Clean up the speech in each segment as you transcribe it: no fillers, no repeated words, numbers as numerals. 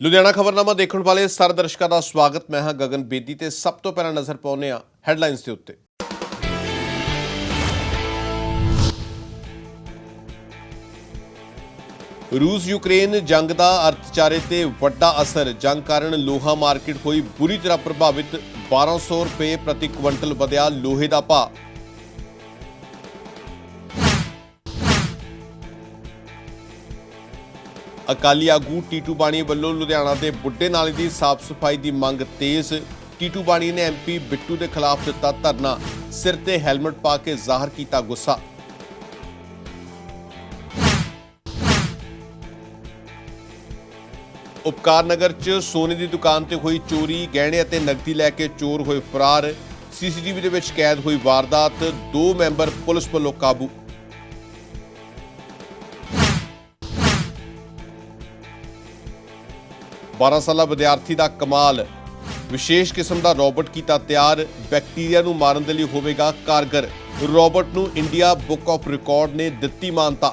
ਲੁਧਿਆਣਾ ਖਬਰਨਾਮਾ ਦੇਖਣ ਵਾਲੇ ਸਾਰੇ ਦਰਸ਼ਕਾਂ ਦਾ ਸਵਾਗਤ। ਮੈਂ ਹਾਂ ਗਗਨ ਬੇਦੀ ਤੇ ਸਭ ਤੋਂ ਪਹਿਲਾਂ ਨਜ਼ਰ ਪਾਉਂਦੇ ਹਾਂ ਹੈਡਲਾਈਨਸ ਦੇ ਉੱਤੇ। ਰੂਸ ਯੂਕਰੇਨ ਜੰਗ ਦਾ ਅਰਥਚਾਰੇ ਤੇ ਵੱਡਾ ਅਸਰ। ਜੰਗ ਕਾਰਨ ਲੋਹਾ ਮਾਰਕੀਟ ਹੋਈ ਬੁਰੀ ਤਰ੍ਹਾਂ ਪ੍ਰਭਾਵਿਤ। 1200 ਰੁਪਏ ਪ੍ਰਤੀ ਕੁਇੰਟਲ ਵਧਿਆ ਲੋਹੇ ਦਾ ਭਾਅ। ਅਕਾਲੀ ਆਗੂ ਟੀਟੂ ਬਾਣੀ ਵੱਲੋਂ ਲੁਧਿਆਣਾ ਦੇ ਬੁੱਢੇ ਨਾਲੇ ਦੀ ਸਾਫ਼ ਸਫਾਈ ਦੀ ਮੰਗ ਤੇਜ਼। ਟੀਟੂ ਬਾਣੀ ਨੇ ਐਮਪੀ ਬਿੱਟੂ ਦੇ ਖਿਲਾਫ ਦਿੱਤਾ ਧਰਨਾ। ਸਿਰ ਤੇ ਹੈਲਮਟ ਪਾ ਕੇ ਜ਼ਾਹਰ ਕੀਤਾ ਗੁੱਸਾ। ਉਪਕਾਰ ਨਗਰ 'ਚ ਸੋਨੇ ਦੀ ਦੁਕਾਨ ਤੇ ਹੋਈ ਚੋਰੀ। ਗਹਿਣੇ ਅਤੇ ਨਕਦੀ ਲੈ ਕੇ ਚੋਰ ਹੋਏ ਫਰਾਰ। ਸੀਸੀਟੀਵੀ ਦੇ ਵਿੱਚ ਕੈਦ ਹੋਈ ਵਾਰਦਾਤ। 2 ਮੈਂਬਰ ਪੁਲਿਸ ਵੱਲੋਂ ਕਾਬੂ। बारह साला विद्यार्थी का कमाल। विशेष किस्म का रोबोट किया तैयार। बैक्टीरिया नूं मारन दे लई होवेगा कारगर। रोबोट नूं इंडिया बुक ऑफ रिकॉर्ड ने दित्ती मानता।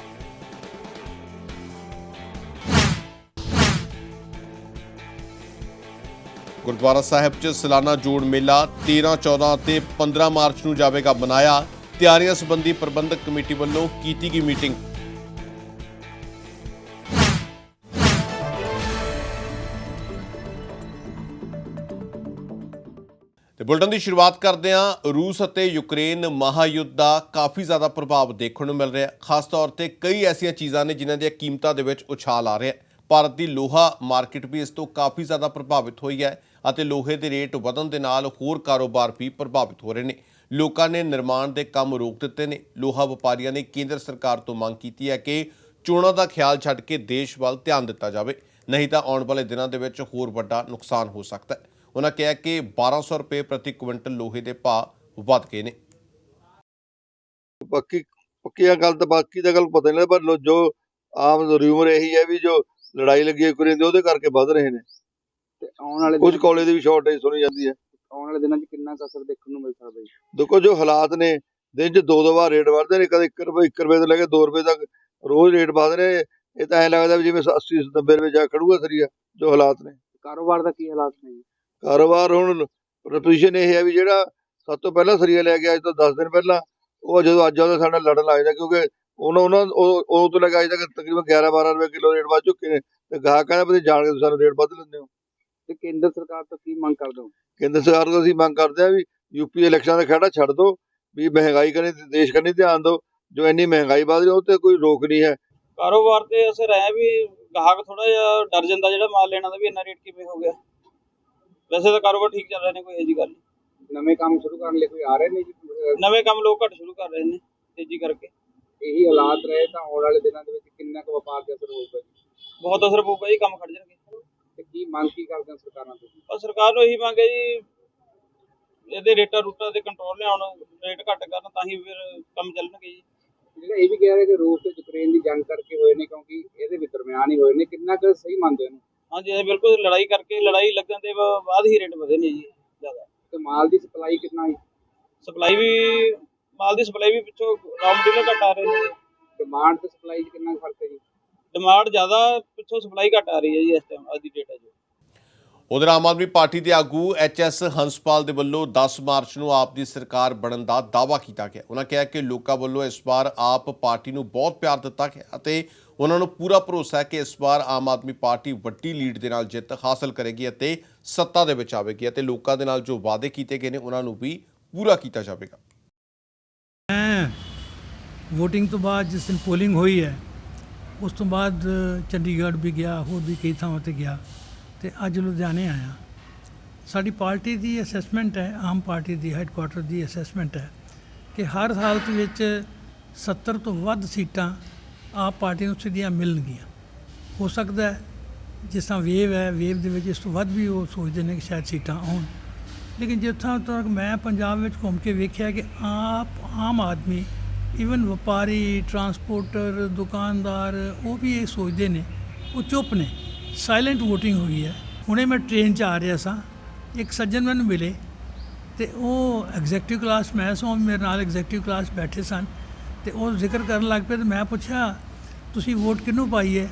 गुरुद्वारा साहिब च सालाना जोड़ मेला 13, 14 ते 15 मार्च नूं जावेगा मनाया। तैयारियां संबंधी प्रबंधक कमेटी वालों कीती गई मीटिंग। बुलेटिन की शुरुआत करते हैं। रूस और यूक्रेन महायुद्ध का काफ़ी ज़्यादा प्रभाव देखने को मिल रहा है। खास तौर पर कई ऐसिया चीज़ां ने जिन्हां दी कीमतां दे विच उछाल आ रहा है। भारत की लोहा मार्केट भी इस तो काफ़ी ज़्यादा प्रभावित हुई है और लोहे के रेट वधन दे नाल होर कारोबार भी प्रभावित हो रहे हैं। लोगों ने निर्माण के काम रोक दिते ने। लोहा व्यापारियों ने केंद्र सरकार तो मंग की है कि चोणां का ख्याल छड्ड के देश वाल ध्यान दिता जाए, नहीं तो आने वाले दिनों के विच होर वड्डा नुकसान हो सकता है। उन्होंने कहा कि 1200 रुपए प्रति क्विंटल लोहे के भाव वध गए ने। पक्की गल तो बाकी तो गल पता नहीं, पर जो आम रूमर यही है भी जो लड़ाई लगी यूक्रेन दी, करके वध रहे हैं। कुछ कोले की भी शॉर्टेज सुनी जाती है। आने वाले दिनों कितना असर देखने को मिल सकता है? देखो जो हालात ने, दिन च 2 बार रेट बढ़ते हैं। कभी 1 रुपए तो लेके 2 रुपए तक रोज रेट बढ़ रहे। ये तो ऐ लगता भी जिवें 80 90 रुपए जा खड़ूगा सरिया। जो हालात ने कारोबार का की हालात ने कारोबार हुण पोजीशन ये है भी जिहड़ा सब तो पहला सरिया लै गया अज तो 10 दिन पहला, वो जो अज ਉਹਦੇ ਸਾਡੇ ਲੜਨ ਲੱਗ ਜਾਂਦਾ, क्योंकि ਉਹਨਾਂ ਉਹ ਤੋਂ ਲੈ ਕੇ ਅਜ ਤੱਕ तकरीबन 11-12 रुपए किलो रेट ਵੱਧ ਚੁੱਕੇ ਨੇ। ਤੇ ਗਾਹਕ ਕਹਿੰਦਾ ਵੀ ਜਾਣ ਕੇ ਸਾਨੂੰ ਰੇਟ ਵੱਧ ਲੈਂਦੇ ਹੋ। ਤੇ ਕੇਂਦਰ ਸਰਕਾਰ ਤੋਂ ਕੀ ਮੰਗ ਕਰਦੇ ਹੋ? ਕੇਂਦਰ ਸਰਕਾਰ ਤੋਂ ਅਸੀਂ ਮੰਗ ਕਰਦੇ ਆ ਵੀ यूपी इलेक्शन ਦਾ ਖਹਿੜਾ ਛੱਡ ਦਿਓ, ਵੀ ਮਹਿੰਗਾਈ ਕਰਨੀ ਤੇ ਦੇਸ਼ ਕਰਨੀ ਧਿਆਨ ਦਿਓ। ਜੋ ਇੰਨੀ ਮਹਿੰਗਾਈ ਵੱਧ ਰਹੀ ਉਹ ਤੇ ਕੋਈ ਰੋਕ ਨਹੀਂ ਹੈ। ਕਾਰੋਬਾਰ ਤੇ ਅਸਰ ਹੈ ਵੀ ਗਾਹਕ ਥੋੜਾ ਜਿਹਾ ਡਰ ਜਾਂਦਾ, ਜਿਹੜਾ ਮਾਲ ਲੈਣਾ ਦਾ ਵੀ ਇੰਨਾ ਰੇਟ ਕਿਵੇਂ ਹੋ ਗਿਆ। ਵੈਸੇ ਤਾਂ ਕਾਰੋਬਾਰ ਠੀਕ ਚੱਲ ਰਹੇ ਨੇ, ਕੋਈ ਇਹੋ ਜਿਹੀ ਗੱਲ ਨਹੀਂ। ਨਵੇਂ ਕੰਮ ਸ਼ੁਰੂ ਕਰਨ ਲਈ ਕੋਈ ਆ ਰਹੇ ਨੇ ਜੀ? ਨਵੇਂ ਕੰਮ ਲੋਕ ਘੱਟ ਸ਼ੁਰੂ ਕਰ ਰਹੇ ਨੇ ਤੇਜ਼ੀ ਕਰਕੇ। ਇਹੀ ਹਾਲਾਤ ਰਹੇ ਤਾਂ ਆਉਣ ਵਾਲੇ ਦਿਨਾਂ ਦੇ ਵਿੱਚ ਕਿੰਨਾ ਕੁ ਵਪਾਰ ਤੇ ਅਸਰ ਹੋਊਗਾ ਜੀ? ਬਹੁਤ ਅਸਰ ਪਊਗਾ ਜੀ, ਕੰਮ ਖੜ ਜਾਣਗੇ। ਤੇ ਕੀ ਮੰਗ ਕੀ ਕਰਦੇ ਹੋ ਸਰਕਾਰਾਂ ਤੋਂ? ਪਰ ਸਰਕਾਰ ਨੂੰ ਇਹੀ ਮੰਗ ਹੈ ਜੀ, ਇਹਦੇ ਰੇਟਾਂ ਰੂਟਾਂ ਤੇ ਕੰਟਰੋਲ ਲਿਆਉਣ, ਰੇਟ ਘੱਟ ਕਰਨ, ਤਾਂ ਹੀ ਫਿਰ ਕੰਮ ਚੱਲਣਗੇ ਜੀ। ਜਿਹੜਾ ਇਹ ਵੀ ਕਹਿ ਰਹੇ ਕਿ ਰੂਸ ਤੇ ਯੂਕਰੇਨ ਦੀ ਜੰਗ ਕਰਕੇ ਹੋਏ ਨੇ, ਕਿਉਂਕਿ ਇਹਦੇ ਵੀ ਦਰਮਿਆਨ ਹੀ ਹੋਏ ਨੇ, ਕਿੰਨਾ ਕੁ ਸਹੀ ਮੰਨਦੇ ਹੋ? ਹਾਂਜੀ ਇਹ ਬਿਲਕੁਲ, ਲੜਾਈ ਕਰਕੇ, ਲੜਾਈ ਲੱਗਣ ਦੇ ਬਾਅਦ ਹੀ ਰੇਟ ਵਧੇ ਨੇ ਜੀ ਜ਼ਿਆਦਾ। ਤੇ ਮਾਲ ਦੀ ਸਪਲਾਈ ਕਿੰਨਾ ਹੈ? ਸਪਲਾਈ ਵੀ, ਮਾਲ ਦੀ ਸਪਲਾਈ ਵੀ ਪਿੱਛੋਂ ਰॉ ਮਟੀਰੀਅਲ ਘੱਟ ਆ ਰਹੇ ਨੇ। ਡਿਮਾਂਡ ਤੇ ਸਪਲਾਈ 'ਚ ਕਿੰਨਾ ਫਰਕ ਹੈ ਜੀ? ਡਿਮਾਂਡ ਜ਼ਿਆਦਾ, ਪਿੱਛੋਂ ਸਪਲਾਈ ਘੱਟ ਆ ਰਹੀ ਹੈ ਜੀ ਇਸ ਟਾਈਮ, ਅੱਜ ਦੀ ਡੇਟ ਹੈ ਜੀ। उधर आम आदमी पार्टी के आगू HS हंसपाल के वलों 10 मार्च को आप की सरकार बनने का दावा किया गया। उन्होंने कहा कि लोगों वालों इस बार आप पार्टी को बहुत प्यार दिता गया। उन्होंने पूरा भरोसा है कि इस बार आम आदमी पार्टी वड्डी लीड के नाल जित हासिल करेगी और सत्ता दे विच आवेगी और लोगों के नाल जो वादे किए गए हैं उन्होंने भी पूरा किया जाएगा। वोटिंग तो बाद जिस दिन पोलिंग हुई है उस तो बाद चंडीगढ़ भी गया, होर भी कई थावां ते गया ਤੇ ਅੱਜ ਲੁਧਿਆਣੇ ਆਇਆ। ਸਾਡੀ ਪਾਰਟੀ ਦੀ ਅਸੈਸਮੈਂਟ ਹੈ, ਆਮ ਪਾਰਟੀ ਦੀ ਹੈੱਡਕੁਆਟਰ ਦੀ ਅਸੈਸਮੈਂਟ ਹੈ ਕਿ ਹਰ ਹਾਲਤ ਵਿੱਚ 70 ਤੋਂ ਵੱਧ ਸੀਟਾਂ ਆਪ ਪਾਰਟੀ ਨੂੰ ਸਿੱਧੀਆਂ ਮਿਲਣਗੀਆਂ। ਹੋ ਸਕਦਾ ਹੈ ਜਿਸ ਤਰ੍ਹਾਂ ਵੇਵ ਹੈ, ਵੇਵ ਦੇ ਵਿੱਚ ਇਸ ਤੋਂ ਵੱਧ ਵੀ ਉਹ ਸੋਚਦੇ ਨੇ ਕਿ ਸ਼ਾਇਦ ਸੀਟਾਂ ਆਉਣ। ਲੇਕਿਨ ਜਿੱਥੋਂ ਤੱਕ ਮੈਂ ਪੰਜਾਬ ਵਿੱਚ ਘੁੰਮ ਕੇ ਵੇਖਿਆ ਕਿ ਆਮ ਆਦਮੀ, ਈਵਨ ਵਪਾਰੀ, ਟਰਾਂਸਪੋਰਟਰ, ਦੁਕਾਨਦਾਰ, ਉਹ ਵੀ ਇਹ ਸੋਚਦੇ ਨੇ, ਉਹ ਚੁੱਪ ਨੇ। ਸਾਇਲੈਂਟ ਵੋਟਿੰਗ ਹੋਈ ਹੈ। ਹੁਣੇ ਮੈਂ ਟ੍ਰੇਨ 'ਚ ਆ ਰਿਹਾ ਸਾਂ, ਇੱਕ ਸੱਜਣ ਮੈਨੂੰ ਮਿਲੇ ਤੇ ਉਹ ਐਗਜ਼ੈਕਟਿਵ ਕਲਾਸ, ਮੈਂ ਸੋ ਮੇਰੇ ਨਾਲ ਐਗਜ਼ੈਕਟਿਵ ਕਲਾਸ ਬੈਠੇ ਸਨ ਤੇ ਉਹ ਜ਼ਿਕਰ ਕਰਨ ਲੱਗ ਪਏ ਤੇ ਮੈਂ ਪੁੱਛਿਆ ਤੁਸੀਂ ਵੋਟ ਕਿਹਨੂੰ ਪਾਈ ਹੈ?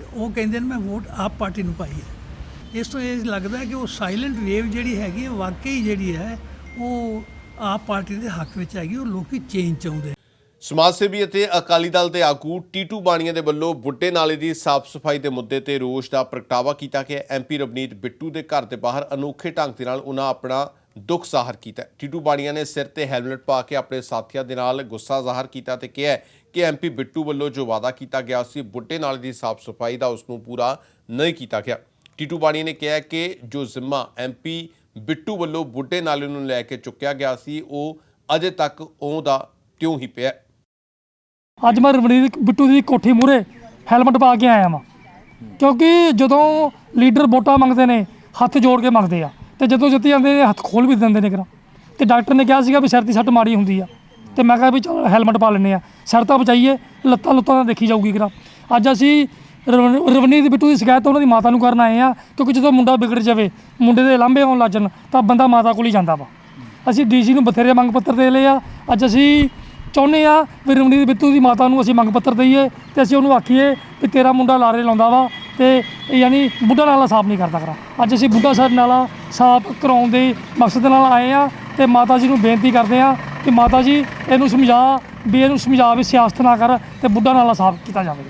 ਤੇ ਉਹ ਕਹਿੰਦੇ ਨੇ ਮੈਂ ਵੋਟ ਆਪ ਪਾਰਟੀ ਨੂੰ ਪਾਈ ਹੈ। ਇਸ ਤੋਂ ਇਹ ਲੱਗਦਾ ਕਿ ਉਹ ਸਾਇਲੈਂਟ ਵੇਵ ਜਿਹੜੀ ਹੈਗੀ ਵਾਕਈ ਜਿਹੜੀ ਹੈ ਉਹ ਆਪ ਪਾਰਟੀ ਦੇ ਹੱਕ ਵਿੱਚ ਹੈਗੀ, ਉਹ ਲੋਕੀ ਚੇਂਜ ਚਾਹੁੰਦੇ। ਸਮਾਜ ਸੇਵੀ ਅਤੇ ਅਕਾਲੀ ਦਲ ਦੇ ਆਗੂ ਟੀਟੂ ਬਾਣੀਆਂ ਦੇ ਵੱਲੋਂ ਬੁੱਢੇ ਨਾਲੇ ਦੀ ਸਾਫ਼ ਸਫਾਈ ਦੇ ਮੁੱਦੇ ਤੇ ਰੋਸ ਦਾ ਪ੍ਰਗਟਾਵਾ ਕੀਤਾ ਗਿਆ। ਐਮਪੀ ਰਵਨੀਤ ਬਿੱਟੂ ਦੇ ਘਰ ਦੇ ਬਾਹਰ ਅਨੋਖੇ ਢੰਗ ਦੇ ਨਾਲ ਉਹਨਾਂ ਆਪਣਾ ਦੁੱਖ ਜ਼ਾਹਰ ਕੀਤਾ। ਟੀਟੂ ਬਾਣੀਆਂ ਨੇ ਸਿਰ ਤੇ ਹੈਲਮਟ ਪਾ ਕੇ ਆਪਣੇ ਸਾਥੀਆਂ ਦੇ ਨਾਲ ਗੁੱਸਾ ਜ਼ਾਹਰ ਕੀਤਾ ਤੇ ਕਿਹਾ ਕਿ ਐਮਪੀ ਬਿੱਟੂ ਵੱਲੋਂ ਜੋ ਵਾਅਦਾ ਕੀਤਾ ਗਿਆ ਸੀ ਬੁੱਢੇ ਨਾਲੇ ਦੀ ਸਾਫ਼ ਸਫਾਈ ਦਾ, ਉਸ ਨੂੰ ਪੂਰਾ ਨਹੀਂ ਕੀਤਾ ਗਿਆ। ਟੀਟੂ ਬਾਣੀਆਂ ਨੇ ਕਿਹਾ ਕਿ ਜੋ ਜ਼ਿੰਮਾ ਐਮਪੀ ਬਿੱਟੂ ਵੱਲੋਂ ਬੁੱਢੇ ਨਾਲੇ ਨੂੰ ਲੈ ਕੇ ਚੁੱਕਿਆ ਗਿਆ ਸੀ ਉਹ ਅਜੇ ਤੱਕ ਉਹਦਾ ਤਿਉਂ ਹੀ ਪਿਆ। ਅੱਜ ਮੈਂ ਰਵਨੀਤ ਬਿੱਟੂ ਦੀ ਕੋਠੀ ਮੂਹਰੇ ਹੈਲਮਟ ਪਾ ਕੇ ਆਇਆ ਵਾਂ, ਕਿਉਂਕਿ ਜਦੋਂ ਲੀਡਰ ਵੋਟਾਂ ਮੰਗਦੇ ਨੇ ਹੱਥ ਜੋੜ ਕੇ ਮੰਗਦੇ ਆ, ਤੇ ਜਦੋਂ ਜਿੱਤ ਜਾਂਦੇ ਨੇ ਹੱਥ ਖੋਲ ਵੀ ਦਿੰਦੇ ਨੇ ਕਰਾਂ। ਤੇ ਡਾਕਟਰ ਨੇ ਕਿਹਾ ਸੀਗਾ ਵੀ ਸਿਰ ਦੀ ਸੱਟ ਮਾੜੀ ਹੁੰਦੀ ਆ, ਤੇ ਮੈਂ ਕਿਹਾ ਵੀ ਚਲ ਹੈਲਮਟ ਪਾ ਲੈਂਦੇ ਆ, ਸਿਰ ਤਾਂ ਬਚਾਈਏ, ਲੱਤਾਂ ਤਾਂ ਦੇਖੀ ਜਾਊਗੀ ਕਰਾਂ। ਅੱਜ ਅਸੀਂ ਰਵਨੀਤ ਬਿੱਟੂ ਦੀ ਸ਼ਿਕਾਇਤ ਉਹਨਾਂ ਦੀ ਮਾਤਾ ਨੂੰ ਕਰਨ ਆਏ ਆ, ਕਿਉਂਕਿ ਜਦੋਂ ਮੁੰਡਾ ਵਿਗੜ ਜਾਵੇ, ਮੁੰਡੇ ਦੇ ਲਾਂਭੇ ਆਉਣ ਲੱਗ ਜਾਣ ਤਾਂ ਬੰਦਾ ਮਾਤਾ ਕੋਲ ਹੀ ਜਾਂਦਾ ਵਾ। ਅਸੀਂ ਡੀਸੀ ਨੂੰ ਬਥੇਰੇ ਮੰਗ ਪੱਤਰ ਦੇ ਲਏ ਆ। ਅੱਜ ਅਸੀਂ ਚਾਹੁੰਦੇ ਆ ਵੀ ਰਵਨੀਤ ਬਿੱਟੂ ਦੀ ਮਾਤਾ ਨੂੰ ਅਸੀਂ ਮੰਗ ਪੱਤਰ ਦਈਏ ਤੇ ਅਸੀਂ ਉਹਨੂੰ ਆਖੀਏ ਵੀ ਤੇਰਾ ਮੁੰਡਾ ਲਾਰੇ ਲਾਉਂਦਾ ਵਾ ਤੇ ਯਾਨੀ ਬੁੱਢਾ ਨਾਲਾ ਸਾਫ਼ ਨਹੀਂ ਕਰਦਾ ਕਰਾਂ। ਅੱਜ ਅਸੀਂ ਬੁੱਢਾ ਸਾਹਿਬ ਨਾਲਾ ਸਾਫ਼ ਕਰਾਉਣ ਦੇ ਮਕਸਦ ਨਾਲ ਆਏ ਆ ਤੇ ਮਾਤਾ ਜੀ ਨੂੰ ਬੇਨਤੀ ਕਰਦੇ ਆ ਕਿ ਮਾਤਾ ਜੀ ਇਹਨੂੰ ਸਮਝਾ ਵੀ ਸਿਆਸਤ ਨਾ ਕਰ ਤੇ ਬੁੱਢਾ ਨਾਲਾ ਸਾਫ਼ ਕੀਤਾ ਜਾਵੇ।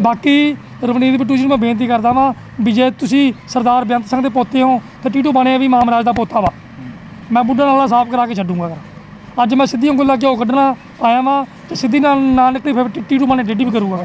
ਬਾਕੀ ਰਵਨੀਤ ਬਿੱਟੂ ਜੀ ਨੂੰ ਮੈਂ ਬੇਨਤੀ ਕਰਦਾ ਵਾਂ ਵੀ ਜੇ ਤੁਸੀਂ ਸਰਦਾਰ ਬੇਅੰਤ ਸਿੰਘ ਦੇ ਪੋਤੇ ਹੋ ਤੇ ਟੀਟੂ ਬਾਣੀਆਂ ਵੀ ਮਾਮਰਾਜ ਦਾ ਪੋਤਾ ਵਾ, ਮੈਂ ਬੁੱਢਾ ਨਾਲਾ ਸਾਫ਼ ਕਰਾ ਕੇ ਛੱਡੂੰਗਾ ਕਰ। ਅੱਜ ਮੈਂ ਸਿੱਧੀਆਂ ਗੱਲਾਂ ਕਿਉਂ ਕੱਢਣਾ ਆਇਆ ਵਾਂ ਤੇ ਸਿੱਧੀ ਨਾ ਨਿਕਲੀ ਫਿਰ ਟੀਟੂ ਬਾਣੀਆਂ ਡੇਢੀ ਵੀ ਕਰੂਗਾ।